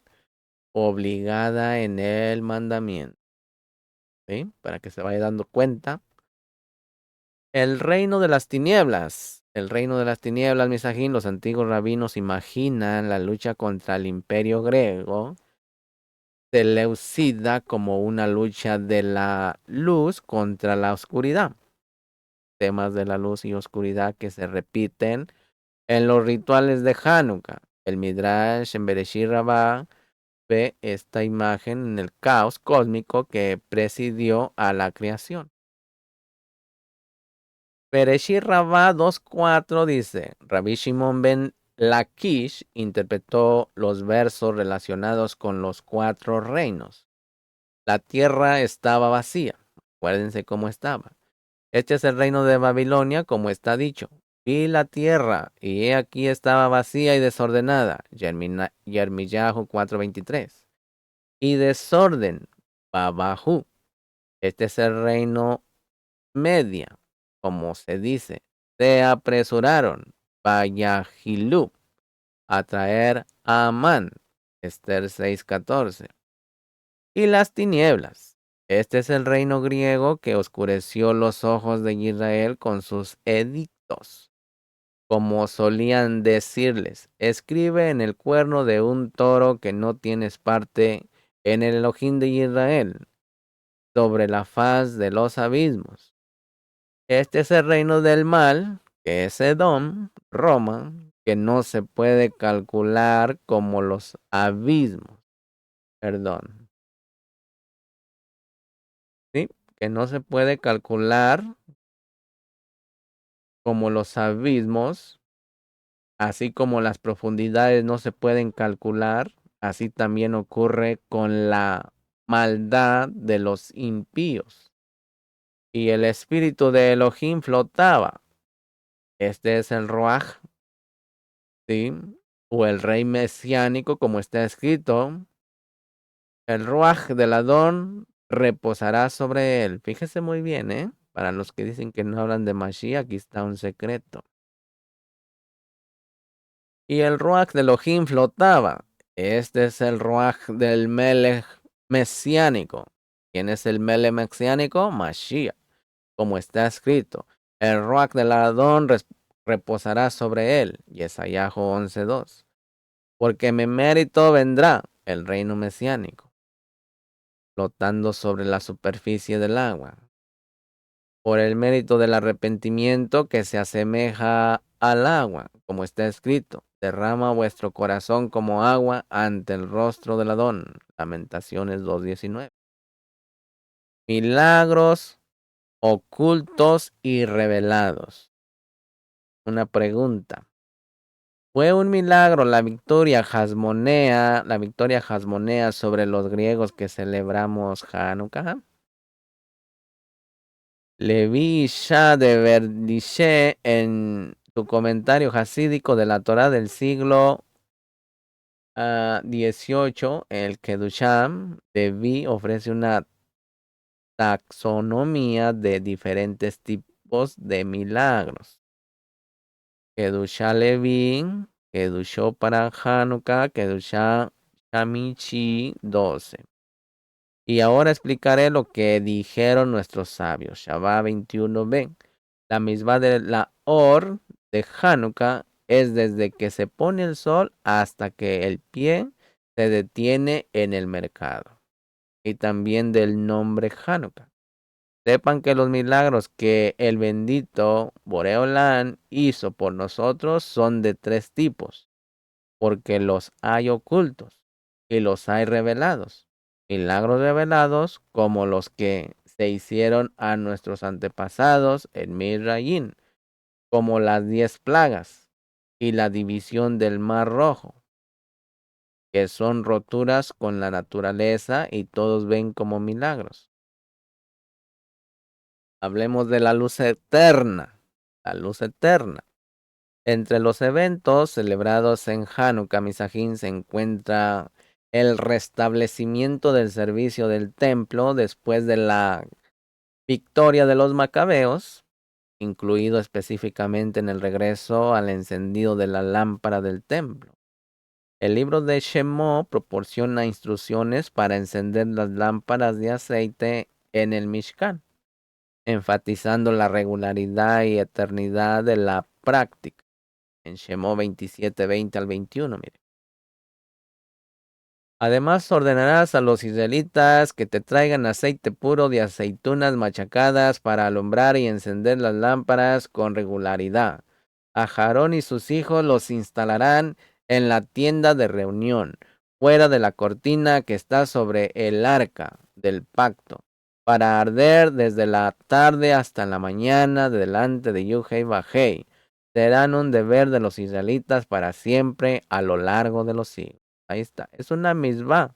Speaker 1: obligada en el mandamiento. ¿Sí? Para que se vaya dando cuenta. El reino de las tinieblas. El reino de las tinieblas, Misajín, los antiguos rabinos imaginan la lucha contra el imperio griego Seleucida como una lucha de la luz contra la oscuridad. Temas de la luz y oscuridad que se repiten en los rituales de Hanukkah. El Midrash en Bereshit Rabbah ve esta imagen en el caos cósmico que presidió a la creación. Bereshit Rabbah 2:4 dice, Rabbi Shimon ben Lakish interpretó los versos relacionados con los 4 reinos. La tierra estaba vacía. Acuérdense cómo estaba. Este es el reino de Babilonia, como está dicho. Vi la tierra, y he aquí estaba vacía y desordenada. Yermiyahu 4:23. Y desorden, Babajú. Este es el reino media, como se dice. Se apresuraron, Vayahilú, a traer a Amán. Esther 6:14. y las tinieblas. Este es el reino griego que oscureció los ojos de Israel con sus edictos. Como solían decirles, escribe en el cuerno de un toro que no tienes parte en el Elohim de Israel, sobre la faz de los abismos. Este es el reino del mal, que es Edom, Roma, que no se puede calcular como los abismos. Perdón. ¿Sí? Que no se puede calcular como los abismos, así como las profundidades no se pueden calcular, así también ocurre con la maldad de los impíos. Y el espíritu de Elohim flotaba. Este es el Ruach, ¿sí? O el rey mesiánico, como está escrito. El Ruach del Adón reposará sobre él. Fíjese muy bien, ¿eh? Para los que dicen que no hablan de Mashiach, aquí está un secreto. Y el Ruach de Elohim flotaba. Este es el Ruach del Melech mesiánico. ¿Quién es el Melech mesiánico? Mashiach, como está escrito. El Ruach del Adón reposará sobre él. Yesayahu 11:2. Porque mi mérito vendrá, el reino mesiánico, flotando sobre la superficie del agua. Por el mérito del arrepentimiento que se asemeja al agua, como está escrito, derrama vuestro corazón como agua ante el rostro del Adón. Lamentaciones 2:19. Milagros ocultos y revelados. Una pregunta. ¿Fue un milagro la victoria jasmonea sobre los griegos que celebramos Hanukkah? Levi Shah de Verdiche, en su comentario hasídico de la Torá del siglo XVIII, el Kedusham, Levi ofrece una taxonomía de diferentes tipos de milagros. Kedusha Levi, Kedushó para Hanukkah, Kedusha Shamichi 12. Y ahora explicaré lo que dijeron nuestros sabios. Shabbat 21b. La misma de la Or de Hanukkah es desde que se pone el sol hasta que el pie se detiene en el mercado. Y también del nombre Hanukkah. Sepan que los milagros que el bendito Boreolán hizo por nosotros son de tres tipos, porque los hay ocultos y los hay revelados. Milagros revelados como los que se hicieron a nuestros antepasados en Misraín, como las 10 plagas y la división del Mar Rojo, que son roturas con la naturaleza y todos ven como milagros. Hablemos de la luz eterna. La luz eterna. Entre los eventos celebrados en Hanukkah Misajín se encuentra el restablecimiento del servicio del templo después de la victoria de los macabeos, incluido específicamente en el regreso al encendido de la lámpara del templo. El libro de Shemó proporciona instrucciones para encender las lámparas de aceite en el Mishkan, enfatizando la regularidad y eternidad de la práctica. En Shemó 27:20 al 21, mire. Además ordenarás a los israelitas que te traigan aceite puro de aceitunas machacadas para alumbrar y encender las lámparas con regularidad. A Aarón y sus hijos los instalarán en la tienda de reunión, fuera de la cortina que está sobre el arca del pacto, para arder desde la tarde hasta la mañana delante de Yuhei Bajei. Serán un deber de los israelitas para siempre a lo largo de los siglos. Ahí está, es una misma.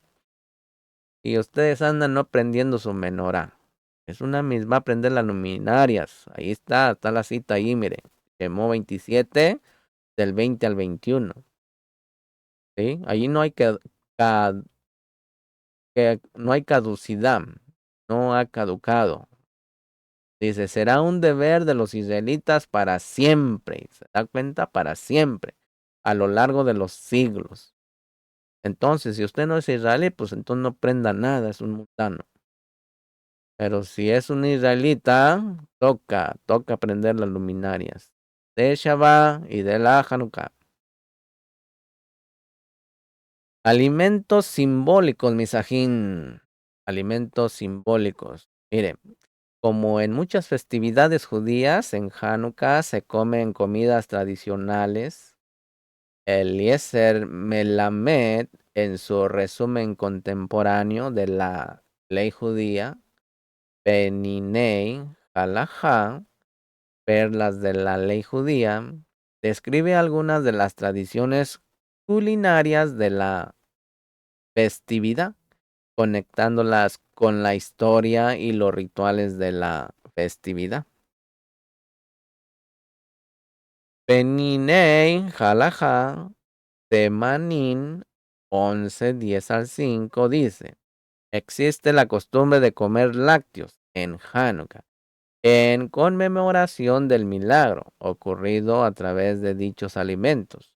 Speaker 1: Y ustedes andan no prendiendo su menorá. Es una misma prender las luminarias. Ahí está la cita ahí, mire. Quemó 27 del 20 al 21. ¿Sí? Allí no hay no hay caducidad. No ha caducado. Dice, será un deber de los israelitas para siempre. ¿Se da cuenta? Para siempre. A lo largo de los siglos. Entonces, si usted no es israelí, pues entonces no prenda nada, es un mundano. Pero si es un israelita, toca prender las luminarias de Shabbat y de la Hanukkah. Alimentos simbólicos, misajín. Alimentos simbólicos. Mire, como en muchas festividades judías, en Hanukkah se comen comidas tradicionales. Eliezer Melamed, en su resumen contemporáneo de la ley judía, Peninei Halajá, perlas de la ley judía, describe algunas de las tradiciones culinarias de la festividad, conectándolas con la historia y los rituales de la festividad. Peninei Halajá, Temanín 11:10-5 dice: existe la costumbre de comer lácteos en Hanukkah, en conmemoración del milagro ocurrido a través de dichos alimentos.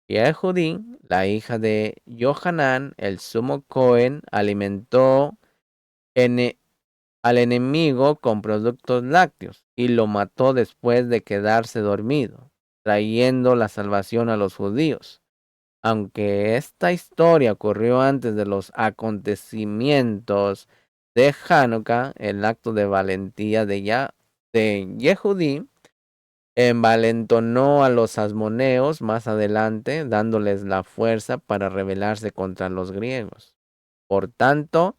Speaker 1: Yehudí, la hija de Yohanan, el sumo Cohen, alimentó al enemigo con productos lácteos y lo mató después de quedarse dormido, trayendo la salvación a los judíos. Aunque esta historia ocurrió antes de los acontecimientos de Hanukkah, el acto de valentía de Yehudí envalentonó a los asmoneos más adelante, dándoles la fuerza para rebelarse contra los griegos. Por tanto,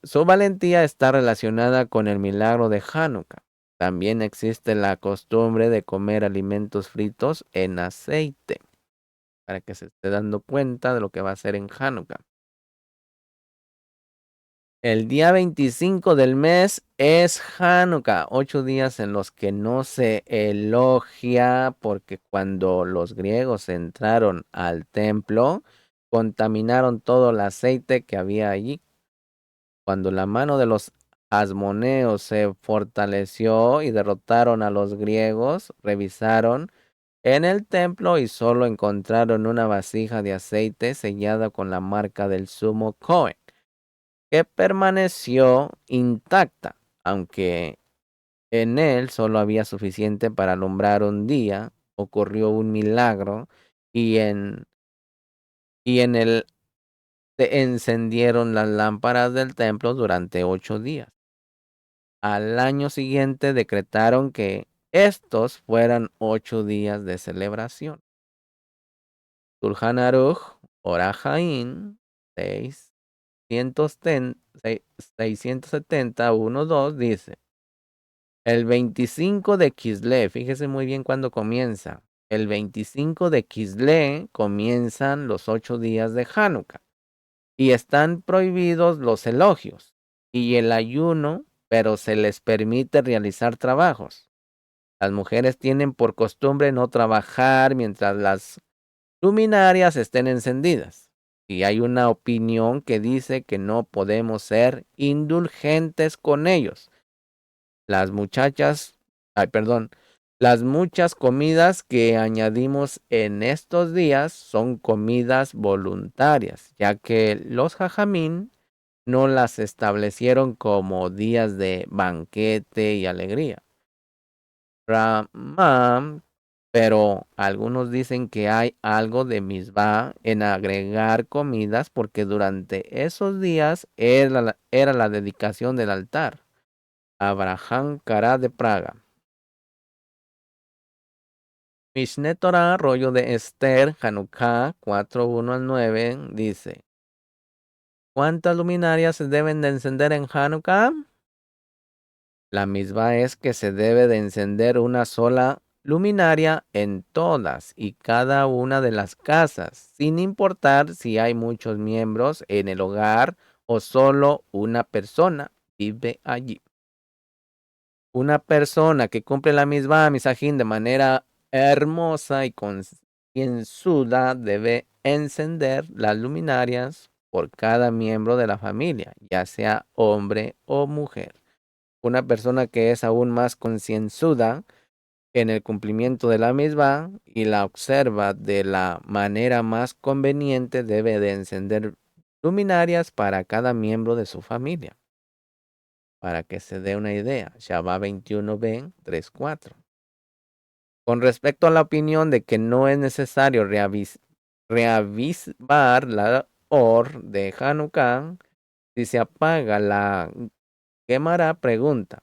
Speaker 1: su valentía está relacionada con el milagro de Hanukkah. También existe la costumbre de comer alimentos fritos en aceite, para que se esté dando cuenta de lo que va a hacer en Hanukkah. El día 25 del mes es Hanukkah, 8 días en los que no se elogia, porque cuando los griegos entraron al templo, contaminaron todo el aceite que había allí. Cuando la mano de los asmoneos se fortaleció y derrotaron a los griegos, revisaron en el templo y solo encontraron una vasija de aceite sellada con la marca del sumo Cohen, que permaneció intacta, aunque en él solo había suficiente para alumbrar un día. Ocurrió un milagro y en él se encendieron las lámparas del templo durante 8 días. Al año siguiente decretaron que estos fueran 8 días de celebración. Shulchan Aruch, Orah Chaim, 670, 2 dice: el 25 de Kislev, fíjese muy bien cuándo comienza. El 25 de Kislev comienzan los 8 días de Hanukkah y están prohibidos los elogios y el ayuno, pero se les permite realizar trabajos. Las mujeres tienen por costumbre no trabajar mientras las luminarias estén encendidas. Y hay una opinión que dice que no podemos ser indulgentes con ellos. Las muchachas, las muchas comidas que añadimos en estos días son comidas voluntarias, ya que los jajamín no las establecieron como días de banquete y alegría. Ramam, pero algunos dicen que hay algo de misbah en agregar comidas porque durante esos días era la dedicación del altar. Abraham Cara de Praga. Mishneh Torah, rollo de Esther, Hanukkah 4:1-9, dice: ¿cuántas luminarias se deben de encender en Hanukkah? La misma es que se debe de encender una sola luminaria en todas y cada una de las casas, sin importar si hay muchos miembros en el hogar o solo una persona vive allí. Una persona que cumple la misma misajín de manera hermosa y concienzuda debe encender las luminarias por cada miembro de la familia, ya sea hombre o mujer. Una persona que es aún más concienzuda en el cumplimiento de la misma y la observa de la manera más conveniente, debe de encender luminarias para cada miembro de su familia. Para que se dé una idea, Shabbat 21b 3.4. Con respecto a la opinión de que no es necesario reavivar la or de Hanukkah, si se apaga la Gemara pregunta,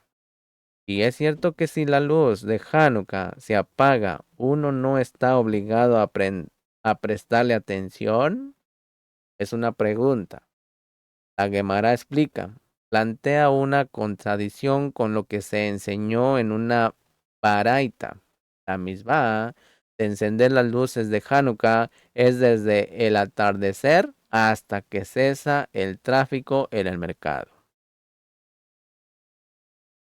Speaker 1: ¿y es cierto que si la luz de Hanukkah se apaga, uno no está obligado a prestarle atención? Es una pregunta. La Gemara explica, plantea una contradicción con lo que se enseñó en una baraita. La misma de encender las luces de Hanukkah es desde el atardecer hasta que cesa el tráfico en el mercado.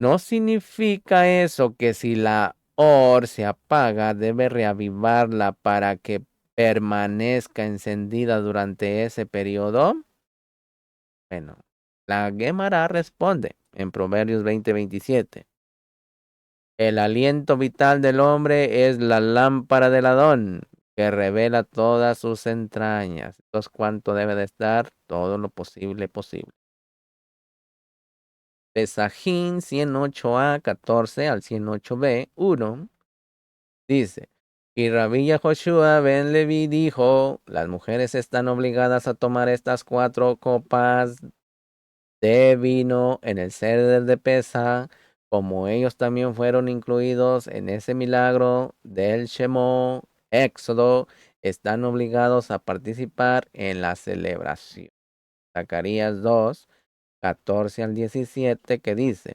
Speaker 1: No significa eso que si la or se apaga, debe reavivarla para que permanezca encendida durante ese periodo. Bueno, la Gemara responde en Proverbios 20:27. El aliento vital del hombre es la lámpara del Adón, que revela todas sus entrañas. Entonces, ¿cuánto debe de estar? Todo lo posible. Pesajín 108a 14 al 108b 1 dice, y Rabí Joshua ben Levi dijo, las mujeres están obligadas a tomar estas 4 copas de vino en el ceder de Pesa, como ellos también fueron incluidos en ese milagro del Shemó, Éxodo, están obligados a participar en la celebración. Zacarías 2, 14 al 17, que dice,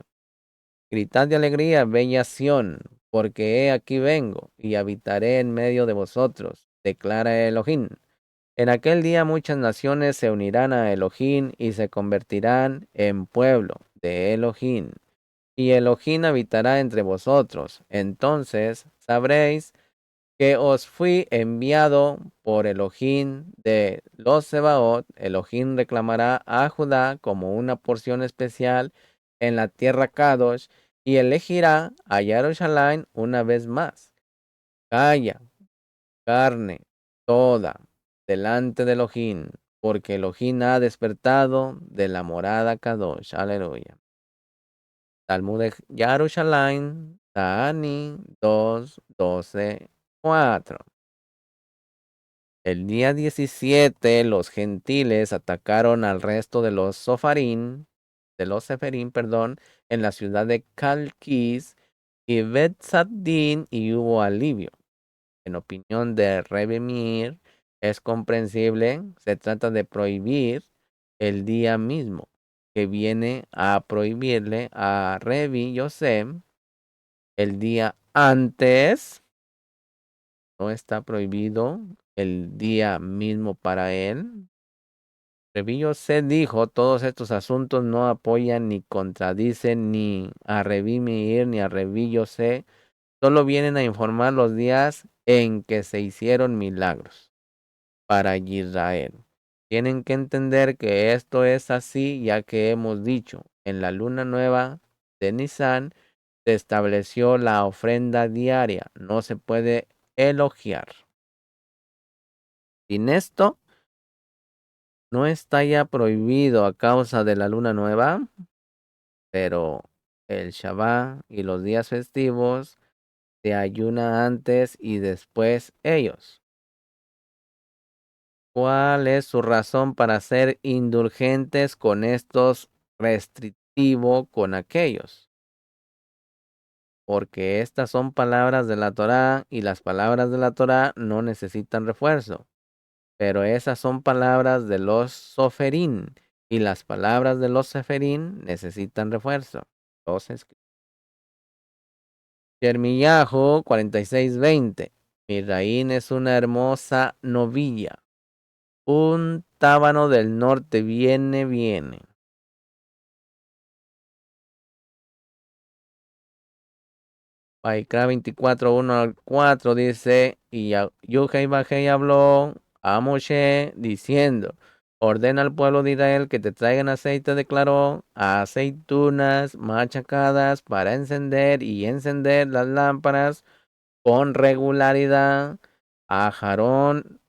Speaker 1: gritad de alegría, bella Sión, porque he aquí vengo y habitaré en medio de vosotros, declara Elohim. En aquel día muchas naciones se unirán a Elohim y se convertirán en pueblo de Elohim, y Elohim habitará entre vosotros. Entonces sabréis que os fui enviado por Elohim de los Sebaot. Elohim reclamará a Judá como una porción especial en la tierra Kadosh y elegirá a Jerusalén una vez más. Calla, carne, toda, delante de Elohim, porque Elohim ha despertado de la morada Kadosh. Aleluya. Talmud de Jerusalén, Ta'ani 2, 12, 4. El día 17, los gentiles atacaron al resto de los Seferín, en la ciudad de Calquis y Bet-Saddin, y hubo alivio. En opinión de Rebbe Meir, es comprensible, se trata de prohibir el día mismo, que viene a prohibirle a Rebbe Yosef el día antes. No está prohibido el día mismo para él. Rebbe Yosef dijo, todos estos asuntos no apoyan ni contradicen ni a Rebbe Meir ni a Rebbe Yosef, solo vienen a informar los días en que se hicieron milagros para Israel. Tienen que entender que esto es así, ya que hemos dicho, en la luna nueva de Nisan se estableció la ofrenda diaria. No se puede elogiar. Sin esto, no está ya prohibido a causa de la luna nueva, pero el Shabbat y los días festivos se ayuna antes y después ellos. ¿Cuál es su razón para ser indulgentes con estos, restrictivo con aquellos? Porque estas son palabras de la Torá y las palabras de la Torá no necesitan refuerzo. Pero esas son palabras de los soferín y las palabras de los seferín necesitan refuerzo. Entonces, Yermiyahu 46:20. Misraín es una hermosa novilla. Un tábano del norte viene. Vaikra 24, 1 al 4 dice, y Yuhei Bajei habló a Moshe diciendo, ordena al pueblo de Israel que te traigan aceite, declaró, aceitunas machacadas para encender y encender las lámparas, con regularidad. A Aarón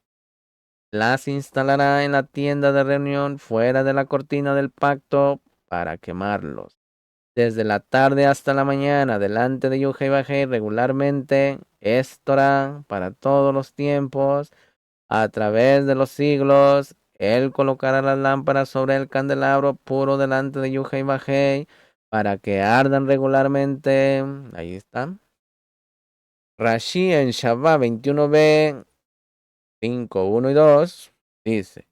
Speaker 1: las instalará en la tienda de reunión fuera de la cortina del pacto para quemarlos. Desde la tarde hasta la mañana, delante de Yuhei Bajei regularmente, es Torah para todos los tiempos, a través de los siglos. Él colocará las lámparas sobre el candelabro puro delante de Yuhei Bajei para que ardan regularmente. Ahí está. Rashi en Shabbat 21b 5, 1 y 2 dice: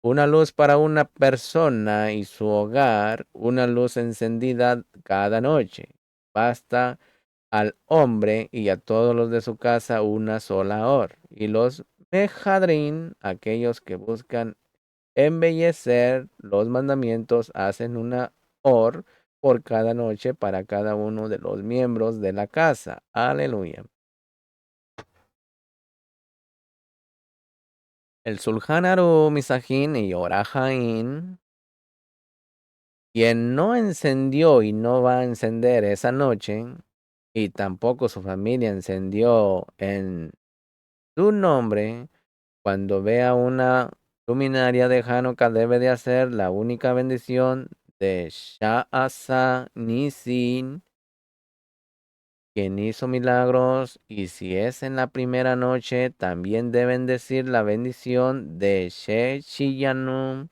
Speaker 1: una luz para una persona y su hogar, una luz encendida cada noche. Basta al hombre y a todos los de su casa una sola hora. Y los mejadrín, aquellos que buscan embellecer los mandamientos, hacen una hora por cada noche para cada uno de los miembros de la casa. Aleluya. El Sulhan Aruch, Misajín y Orajaín, quien no encendió y no va a encender esa noche, y tampoco su familia encendió en su nombre, cuando vea una luminaria de Hanukkah debe de hacer la única bendición de Sha'asa Nisin, quien hizo milagros, y si es en la primera noche, también deben decir la bendición de Shechillanum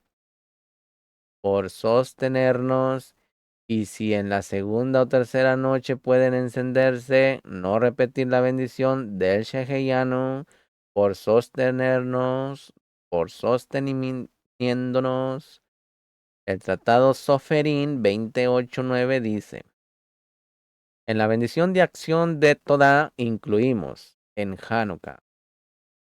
Speaker 1: por sostenernos. Y si en la segunda o tercera noche pueden encenderse, no repetir la bendición del Sheheyanu por sostenernos, por sosteniéndonos. El tratado Soferín 28.9 dice: en la bendición de acción de Todá incluimos en Hanukkah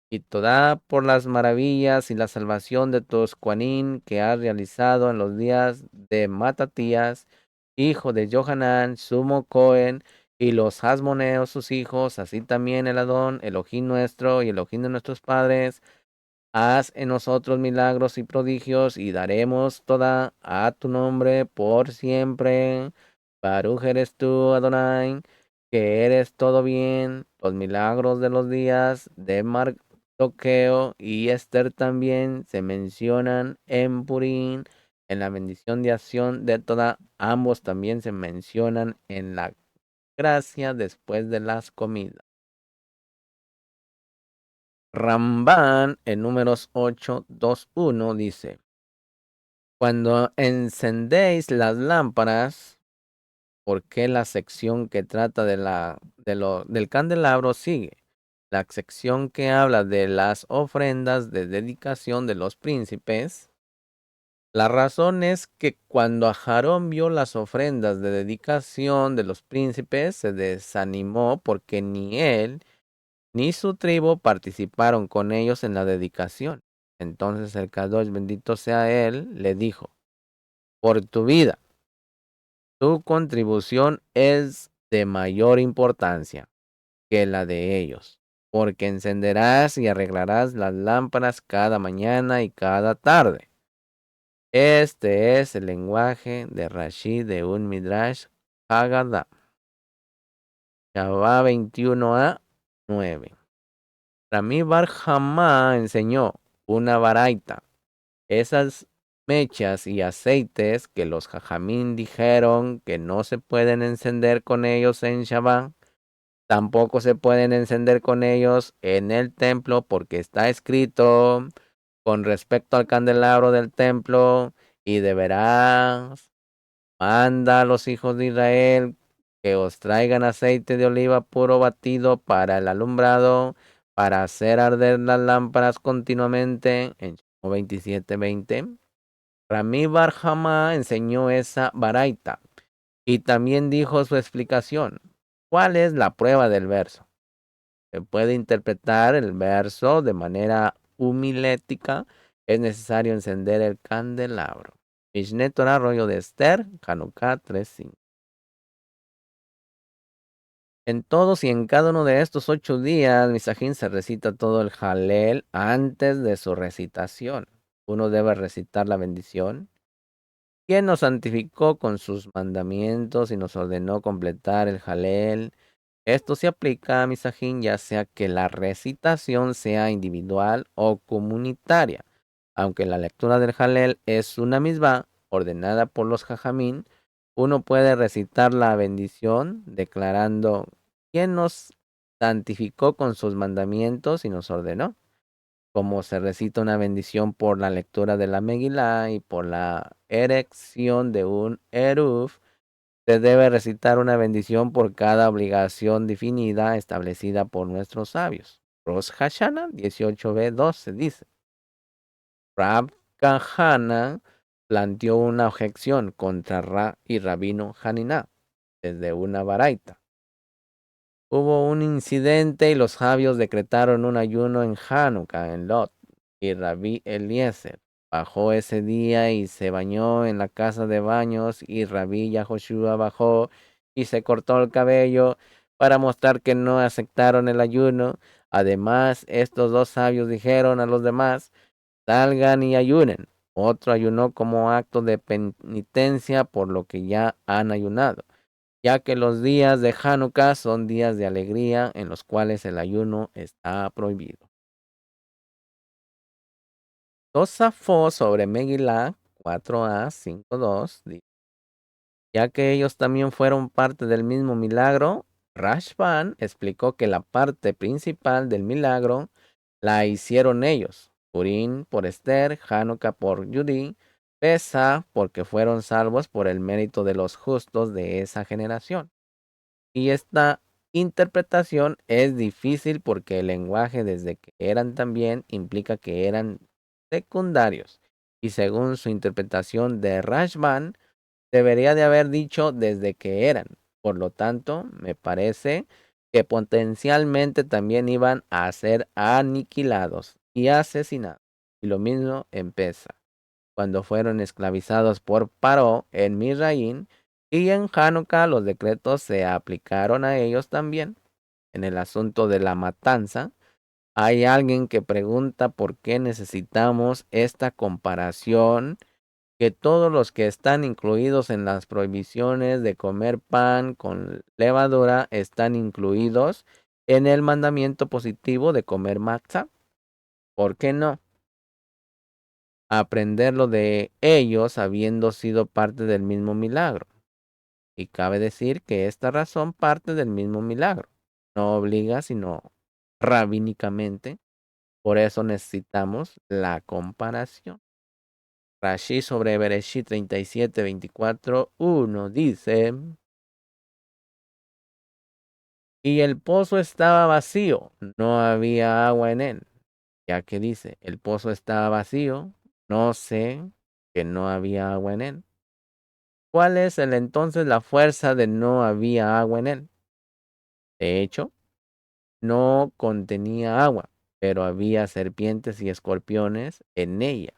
Speaker 1: y Todá por las maravillas y la salvación de Toscuanín que has realizado en los días de Matatías, hijo de Johanán, sumo Cohen, y los Hasmoneos, sus hijos, así también el Adón, Elohim nuestro y Elohim de nuestros padres. Haz en nosotros milagros y prodigios, y daremos toda a tu nombre por siempre. Baruch eres tú, Adonai, que eres todo bien. Los milagros de los días de Mardoqueo y Esther también se mencionan en Purín. En la bendición de acción de toda, ambos también se mencionan en la gracia después de las comidas. Ramban en Números 8:2-1 dice: cuando encendéis las lámparas, porque la sección que trata del candelabro sigue la sección que habla de las ofrendas de dedicación de los príncipes. La razón es que cuando Aarón vio las ofrendas de dedicación de los príncipes, se desanimó porque ni él ni su tribu participaron con ellos en la dedicación. Entonces el Kadosh, bendito sea él, le dijo: por tu vida, tu contribución es de mayor importancia que la de ellos, porque encenderás y arreglarás las lámparas cada mañana y cada tarde. Este es el lenguaje de Rashi de un Midrash Haggadah. Shabbat 21a 9. Rami Bar Hamá enseñó una baraita. Esas mechas y aceites que los jajamín dijeron que no se pueden encender con ellos en Shabbat, tampoco se pueden encender con ellos en el templo, porque está escrito con respecto al candelabro del templo: y deberás manda a los hijos de Israel que os traigan aceite de oliva puro batido para el alumbrado, para hacer arder las lámparas continuamente. En 27:20. Rami Bar Hamá enseñó esa baraita y también dijo su explicación. ¿Cuál es la prueba del verso? Se puede interpretar el verso de manera humilética. Es necesario encender el candelabro. Mishneh Torah, rollo de Esther, Hanukkah 3:5. En todos y en cada uno de estos 8 días, Misajín, se recita todo el Halel antes de su recitación. Uno debe recitar la bendición, quien nos santificó con sus mandamientos y nos ordenó completar el Halel. Esto se aplica a Misajín ya sea que la recitación sea individual o comunitaria. Aunque la lectura del Halel es una misma ordenada por los Jajamín, uno puede recitar la bendición declarando quién nos santificó con sus mandamientos y nos ordenó, como se recita una bendición por la lectura de la Megilá y por la erección de un Eruf. Se debe recitar una bendición por cada obligación definida establecida por nuestros sabios. Rosh Hashanah 18b12 dice: Rab Kahana planteó una objeción contra Ra y Rabino Haniná desde una baraita. Hubo un incidente y los sabios decretaron un ayuno en Hanukkah, en Lot, y Rabí Eliezer bajó ese día y se bañó en la casa de baños, y Rabí Yahoshua bajó y se cortó el cabello para mostrar que no aceptaron el ayuno. Además, estos dos sabios dijeron a los demás: salgan y ayunen. Otro ayunó como acto de penitencia por lo que ya han ayunado, ya que los días de Hanukkah son días de alegría en los cuales el ayuno está prohibido. Tosafot sobre Megillah 4a 5.2 dice: ya que ellos también fueron parte del mismo milagro, Rashban explicó que la parte principal del milagro la hicieron ellos: Purim por Esther, Hanukkah por Judí, Pesach porque fueron salvos por el mérito de los justos de esa generación. Y esta interpretación es difícil porque el lenguaje desde que eran también implica que eran secundarios. Y según su interpretación de Rashban, debería de haber dicho desde que eran. Por lo tanto, me parece que potencialmente también iban a ser aniquilados y asesinados. Y lo mismo empieza cuando fueron esclavizados por Paró en Misraín, y en Hanukkah los decretos se aplicaron a ellos también. En el asunto de la matanza, hay alguien que pregunta por qué necesitamos esta comparación, que todos los que están incluidos en las prohibiciones de comer pan con levadura están incluidos en el mandamiento positivo de comer matzah. ¿Por qué no aprenderlo de ellos habiendo sido parte del mismo milagro? Y cabe decir que esta razón parte del mismo milagro. No obliga, sino rabínicamente. Por eso necesitamos la comparación. Rashi sobre Bereshit 37:24:1 dice: y el pozo estaba vacío, no había agua en él. Ya que dice, el pozo estaba vacío, no sé que no había agua en él. ¿Cuál es entonces la fuerza de no había agua en él? De hecho, no contenía agua, pero había serpientes y escorpiones en ella.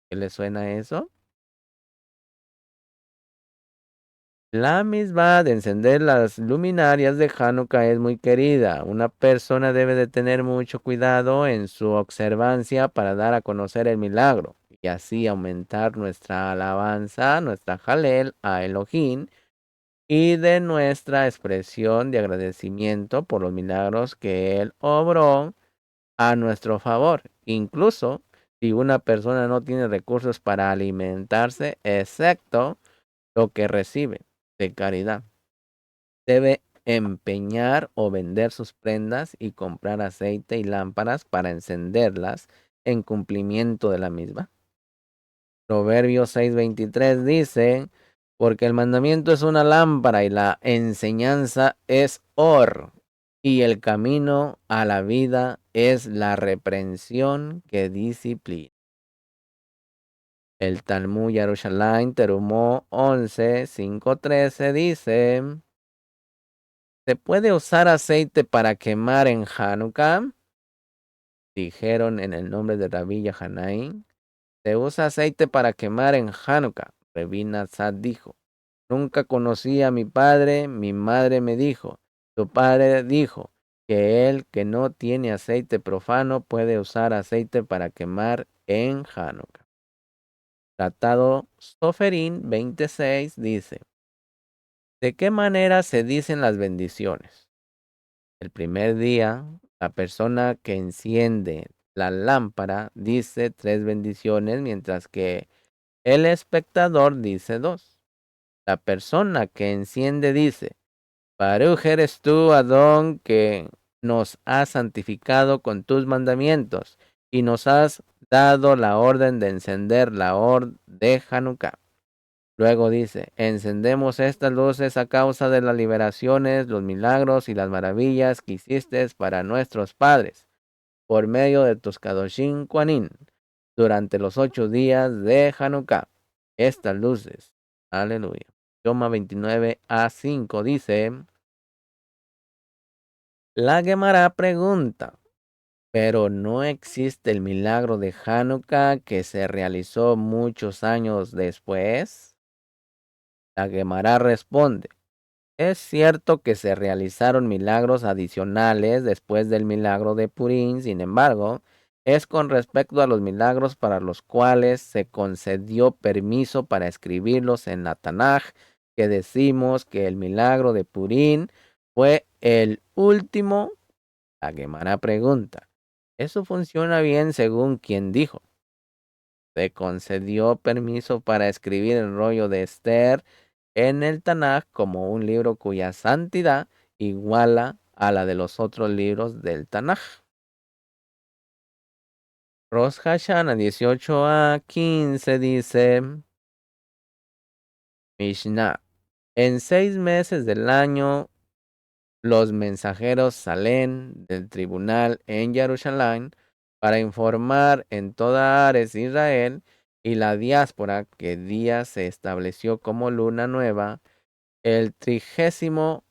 Speaker 1: ¿Qué le suena eso? La misma de encender las luminarias de Hanukkah es muy querida. Una persona debe de tener mucho cuidado en su observancia para dar a conocer el milagro y así aumentar nuestra alabanza, nuestra Halel a Elohim, y de nuestra expresión de agradecimiento por los milagros que Él obró a nuestro favor. Incluso si una persona no tiene recursos para alimentarse, excepto lo que recibe de caridad, debe empeñar o vender sus prendas y comprar aceite y lámparas para encenderlas en cumplimiento de la misma. Proverbios 6:23 dice: porque el mandamiento es una lámpara y la enseñanza es or, y el camino a la vida es la reprensión que disciplina. El Talmud Yerushalayim Terumó 11:5-13 dice: ¿se puede usar aceite para quemar en Hanukkah? Dijeron en el nombre de Rabbi Yahanaí: se usa aceite para quemar en Hanukkah. Rabbi Nassar dijo: nunca conocí a mi padre, mi madre me dijo. Tu padre dijo que el que no tiene aceite profano puede usar aceite para quemar en Hanukkah. Tratado Soferín 26 dice: ¿De qué manera se dicen las bendiciones? El primer día, la persona que enciende la lámpara dice 3 bendiciones, mientras que el espectador dice 2. La persona que enciende dice: Baruch eres tú, Adón, que nos has santificado con tus mandamientos y nos has dado la orden de encender la hora de Hanukkah. Luego dice: encendemos estas luces a causa de las liberaciones, los milagros y las maravillas que hiciste para nuestros padres, por medio de tus Kadoshim Kuanin, durante los 8 días de Hanukkah. Estas luces. Aleluya. Yoma 29a5 dice: la Gemara pregunta, ¿pero no existe el milagro de Hanukkah que se realizó muchos años después? La Gemara responde: es cierto que se realizaron milagros adicionales después del milagro de Purim, sin embargo, es con respecto a los milagros para los cuales se concedió permiso para escribirlos en la Tanaj que decimos que el milagro de Purim fue el último. La Gemara pregunta, ¿eso funciona bien según quien dijo? Se concedió permiso para escribir el rollo de Esther en el Tanaj como un libro cuya santidad iguala a la de los otros libros del Tanaj. Rosh Hashanah 18a15 dice: Mishnah. En 6 meses del año, los mensajeros salen del tribunal en Jerusalén para informar en toda Ares Israel y la diáspora que día se estableció como luna nueva, el 30º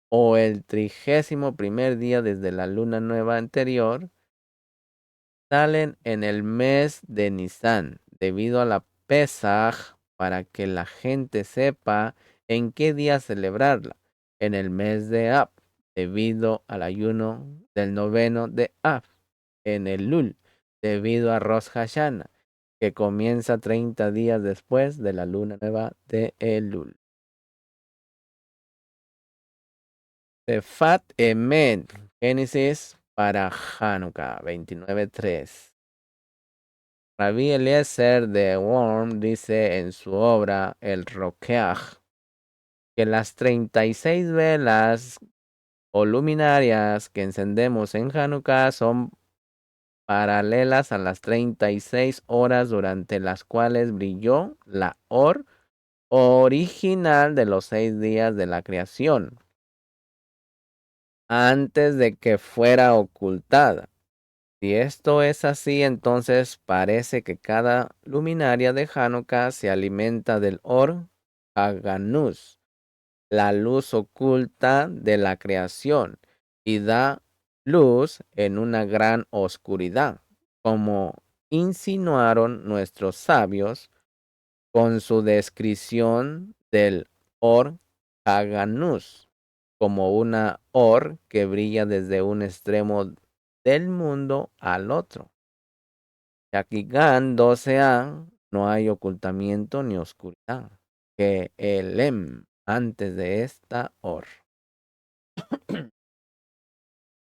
Speaker 1: o el 31º día desde la luna nueva anterior. Salen en el mes de Nisan debido a la Pesaj, para que la gente sepa en qué día celebrarla. En el mes de Ab debido al ayuno del noveno de Ab. En el Lul debido a Rosh Hashanah, que comienza 30 días después de la luna nueva de Elul. Sefat Emet, Génesis para Hanukkah 29:3. Rabbi Eliezer de Worm dice en su obra El Rokeach que las 36 velas o luminarias que encendemos en Hanukkah son paralelas a las 36 horas durante las cuales brilló la Or original de los 6 días de la creación, antes de que fuera ocultada. Si esto es así, entonces parece que cada luminaria de Hanukkah se alimenta del Or Haganus, la luz oculta de la creación, y da luz en una gran oscuridad, como insinuaron nuestros sabios con su descripción del Or Haganus, como una Or que brilla desde un extremo del mundo al otro. Yakigan 12a, no hay ocultamiento ni oscuridad, que el antes de esta Or.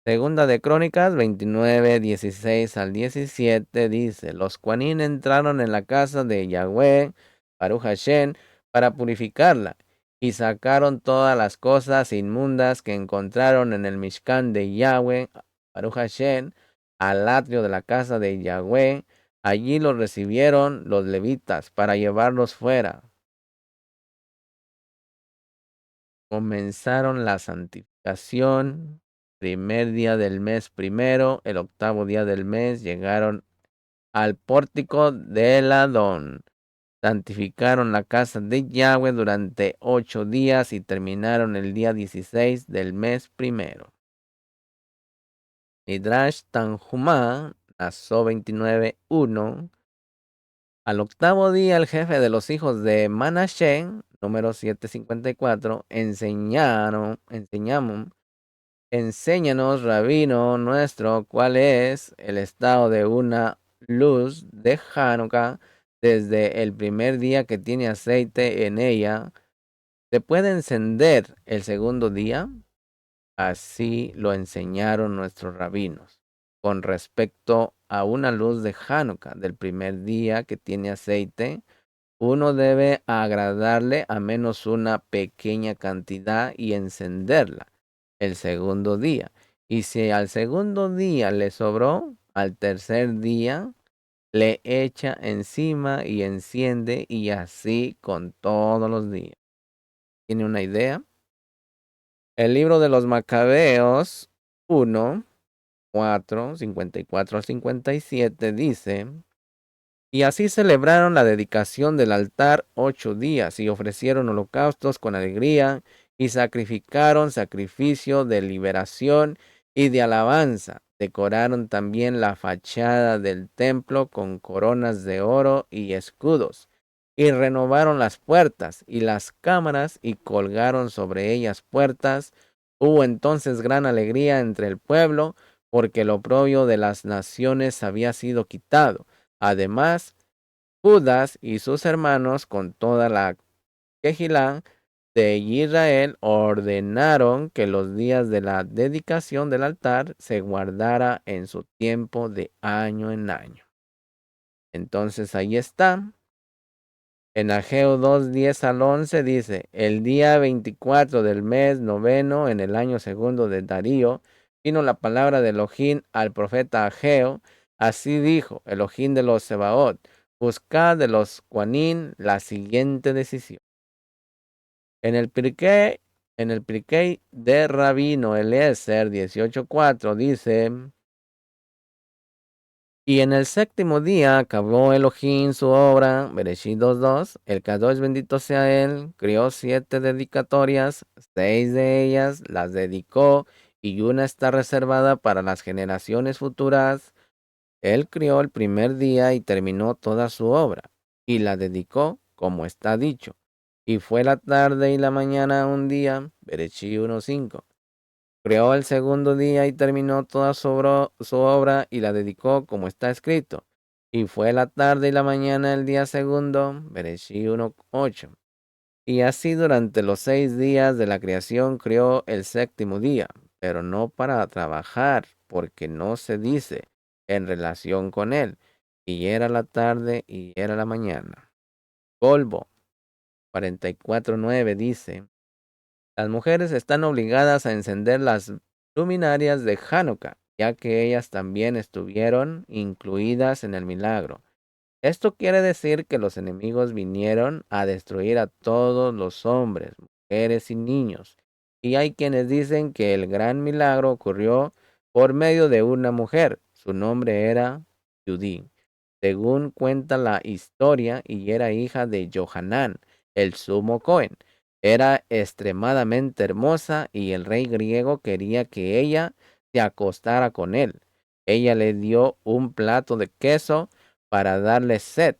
Speaker 1: Segunda de Crónicas 29, 16 al 17 dice: los Cuanín entraron en la casa de Yahweh, Baruch Hashem, para purificarla, y sacaron todas las cosas inmundas que encontraron en el Mishkan de Yahweh, Baruch Hashem, al atrio de la casa de Yahweh. Allí los recibieron los levitas para llevarlos fuera. Comenzaron la santificación. Primer día del mes primero, el 8º día del mes, llegaron al pórtico del Adón. Santificaron la casa de Yahweh durante 8 días y terminaron el día 16 del mes primero. Midrash Tanjumá, Naso 29:1. Al 8º día, el jefe de los hijos de Manashe, número 754, enséñanos, rabino nuestro, cuál es el estado de una luz de Hanukkah desde el primer día que tiene aceite en ella ¿Se puede encender el segundo día? Así lo enseñaron nuestros rabinos. Con respecto a una luz de Hanukkah del primer día que tiene aceite, uno debe agradarle a menos una pequeña cantidad y encenderla el segundo día. Y si al segundo día le sobró, al tercer día le echa encima y enciende y así con todos los días. ¿Tiene una idea? El libro de los Macabeos 1, 4, 54 al 57 dice: Y así celebraron la dedicación del altar 8 días y ofrecieron holocaustos con alegría y sacrificaron sacrificio de liberación y de alabanza. Decoraron también la fachada del templo con coronas de oro y escudos y renovaron las puertas y las cámaras y colgaron sobre ellas puertas. Hubo entonces gran alegría entre el pueblo porque el oprobio de las naciones había sido quitado. Además, Judas y sus hermanos con toda la Quejilá de Israel ordenaron que los días de la dedicación del altar se guardara en su tiempo de año en año. Entonces ahí está. En Ageo 2, 10 al 11 dice: el día 24 del mes noveno, en el año segundo de Darío, vino la palabra de Elohim al profeta Ageo. Así dijo Elohim de los Sebaot: buscad de los Cuanín la siguiente decisión. En el Pirkei de Rabino Eliezer 18:4 dice: y en el séptimo día acabó Elohim su obra, Bereshit 2:2, el Kadosh bendito sea él, crió 7 dedicatorias, 6 de ellas las dedicó y una está reservada para las generaciones futuras. Él crió el primer día y terminó toda su obra, y la dedicó como está dicho. Y fue la tarde y la mañana un día, Bereshit 1:5. Creó el segundo día y terminó toda su obra y la dedicó como está escrito. Y fue la tarde y la mañana el día segundo, Bereshit 1:8. Y así durante los 6 días de la creación creó el séptimo día, pero no para trabajar, porque no se dice en relación con él. Y era la tarde y era la mañana. Colbo 44:9 dice: las mujeres están obligadas a encender las luminarias de Hanukkah, ya que ellas también estuvieron incluidas en el milagro. Esto quiere decir que los enemigos vinieron a destruir a todos los hombres, mujeres y niños. Y hay quienes dicen que el gran milagro ocurrió por medio de una mujer. Su nombre era Judí, según cuenta la historia, y era hija de Johanán, el sumo Cohen. Era extremadamente hermosa y el rey griego quería que ella se acostara con él. Ella le dio un plato de queso para darle sed,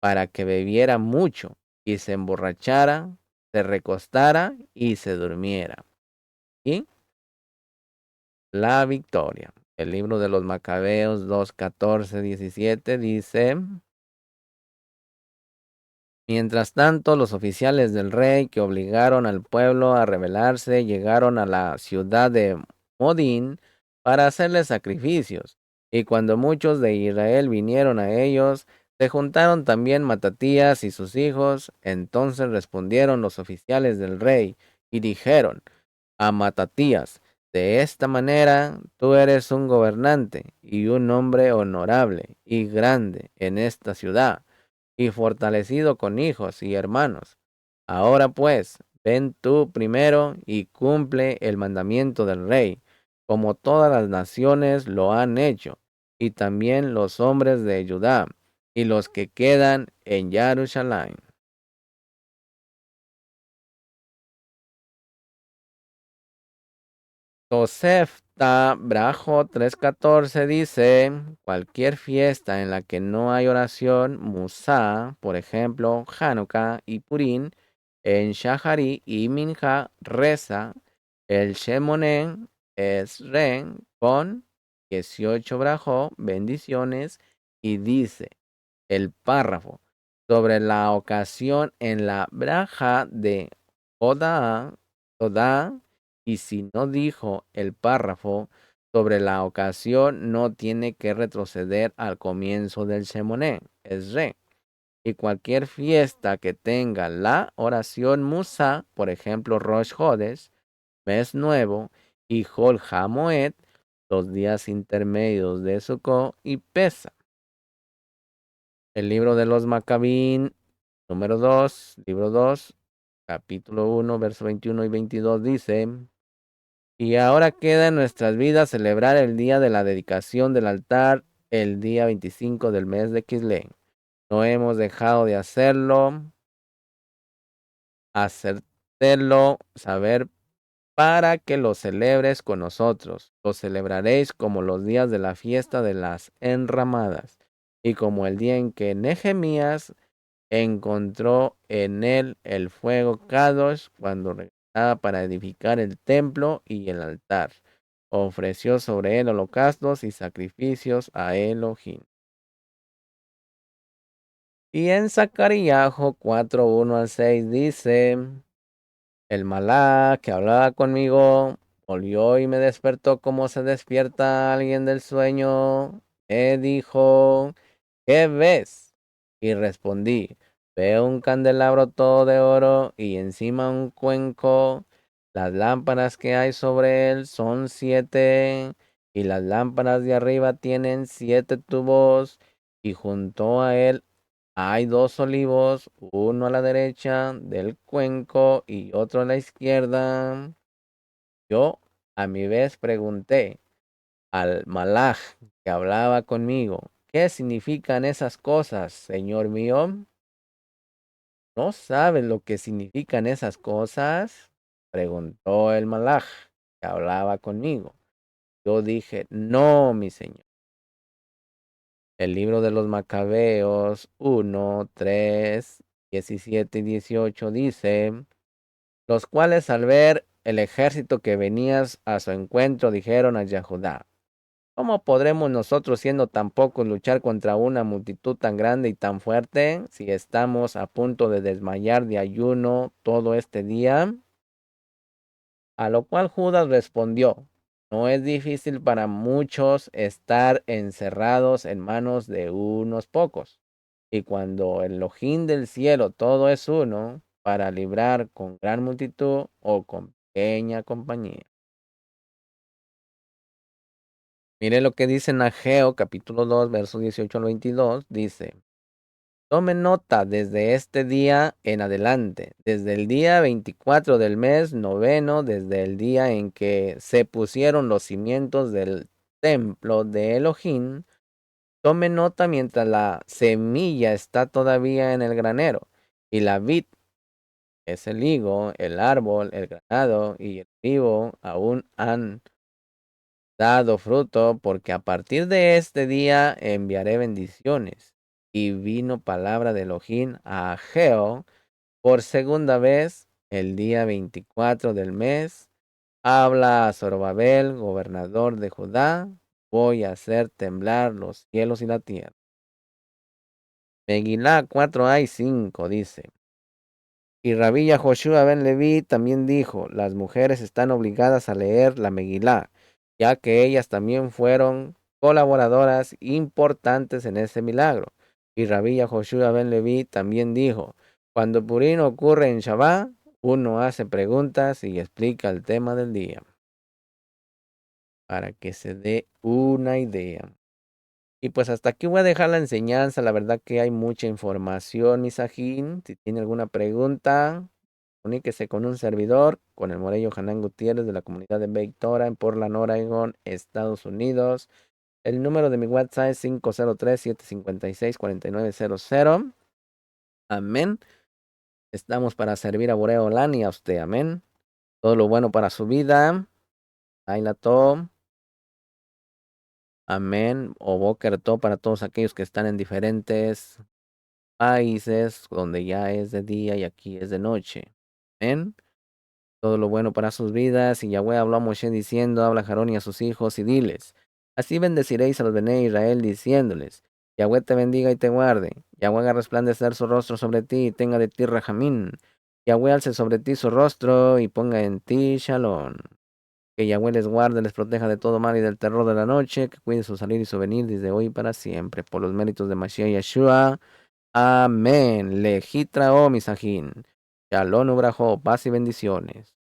Speaker 1: para que bebiera mucho y se emborrachara, se recostara y se durmiera. Y la victoria. El libro de los Macabeos 2:14-17 dice: mientras tanto, los oficiales del rey que obligaron al pueblo a rebelarse llegaron a la ciudad de Modín para hacerles sacrificios. Y cuando muchos de Israel vinieron a ellos, se juntaron también Matatías y sus hijos. Entonces respondieron los oficiales del rey y dijeron a Matatías: de esta manera tú eres un gobernante y un hombre honorable y grande en esta ciudad y fortalecido con hijos y hermanos. Ahora pues, ven tú primero y cumple el mandamiento del rey, como todas las naciones lo han hecho, y también los hombres de Judá y los que quedan en Jerusalén. Tosefta Brajo 3:14 dice: cualquier fiesta en la que no hay oración, Musa, por ejemplo, Hanukkah y Purim, en Shahari y Minja reza el Shemonen Esren con 18 Brajo, bendiciones, y dice el párrafo sobre la ocasión en la braja de Toda, toda, y si no dijo el párrafo sobre la ocasión, no tiene que retroceder al comienzo del Shemoné, es re. Y cualquier fiesta que tenga la oración Musa, por ejemplo, Rosh Hodesh, mes nuevo, y Hol HaMoed, los días intermedios de Sukkot y Pesa. El libro de los Macabín, número 2, libro 2, capítulo 1, verso 21 y 22 dice: Y ahora queda en nuestras vidas celebrar el día de la dedicación del altar, el día 25 del mes de Kislev. No hemos dejado de hacértelo saber para que lo celebres con nosotros. Lo celebraréis como los días de la fiesta de las enramadas y como el día en que Nehemías encontró en él el fuego Kadosh cuando regresaba para edificar el templo y el altar. Ofreció sobre él holocaustos y sacrificios a Elohim. Y en Zacariajo 4:1 al 6 dice: El malá que hablaba conmigo volvió y me despertó como se despierta alguien del sueño. Me dijo: ¿Qué ves? Y respondí: Veo un candelabro todo de oro y encima un cuenco. Las lámparas que hay sobre él son 7, y las lámparas de arriba tienen 7 tubos, y junto a él hay 2 olivos, uno a la derecha del cuenco y otro a la izquierda. Yo, a mi vez, pregunté al malaj que hablaba conmigo: ¿Qué significan esas cosas, señor mío? ¿No sabes lo que significan esas cosas?, preguntó el malaj que hablaba conmigo. Yo dije: No, mi señor. El libro de los Macabeos 1, 3, 17 y 18 dice: Los cuales, al ver el ejército que venías a su encuentro, dijeron a Yahudá: ¿Cómo podremos nosotros, siendo tan pocos, luchar contra una multitud tan grande y tan fuerte, si estamos a punto de desmayar de ayuno todo este día? A lo cual Judas respondió: No es difícil para muchos estar encerrados en manos de unos pocos. Y cuando el Elohim del cielo todo es uno, para librar con gran multitud o con pequeña compañía. Mire lo que dice en Ageo capítulo 2, versos 18 al 22. Dice: Tome nota desde este día en adelante, desde el día 24 del mes noveno, desde el día en que se pusieron los cimientos del templo de Elohim. Tome nota mientras la semilla está todavía en el granero, y la vid, es el higo, el árbol, el granado y el trigo aún han dado fruto, porque a partir de este día enviaré bendiciones. Y vino palabra de Elohim a Ageo por segunda vez el día 24 del mes. Habla a Zorobabel, gobernador de Judá: Voy a hacer temblar los cielos y la tierra. Megilá 4a y 5 dice: Y Rabí Yahoshua ben Leví también dijo: Las mujeres están obligadas a leer la Megilá, ya que ellas también fueron colaboradoras importantes en ese milagro. Y Rabí Yahoshua ben Leví también dijo: Cuando Purim ocurre en Shabbat, uno hace preguntas y explica el tema del día, para que se dé una idea. Y pues hasta aquí voy a dejar la enseñanza. La verdad que hay mucha información, Misajín. Si tiene alguna pregunta, comuníquese con un servidor, con el Morello Hanán Gutiérrez de la comunidad de Victoria en Portland, Oregon, Estados Unidos. El número de mi WhatsApp es 503-756-4900. Amén. Estamos para servir a Boreolán y a usted. Amén. Todo lo bueno para su vida. Ailato. Amén. O Boker Tov para todos aquellos que están en diferentes países donde ya es de día y aquí es de noche. Amén. Todo lo bueno para sus vidas. Y Yahweh habló a Moshe diciendo: Habla a Aarón y a sus hijos y diles: Así bendeciréis a los Bene Israel, diciéndoles: Yahweh te bendiga y te guarde. Yahweh haga resplandecer su rostro sobre ti y tenga de ti rajamín. Yahweh alce sobre ti su rostro y ponga en ti shalom. Que Yahweh les guarde, les proteja de todo mal y del terror de la noche, que cuide su salir y su venir desde hoy para siempre, por los méritos de Mashiach Yeshua. Amén. Lejitra o misajín. Shalom ubrajo, paz y bendiciones.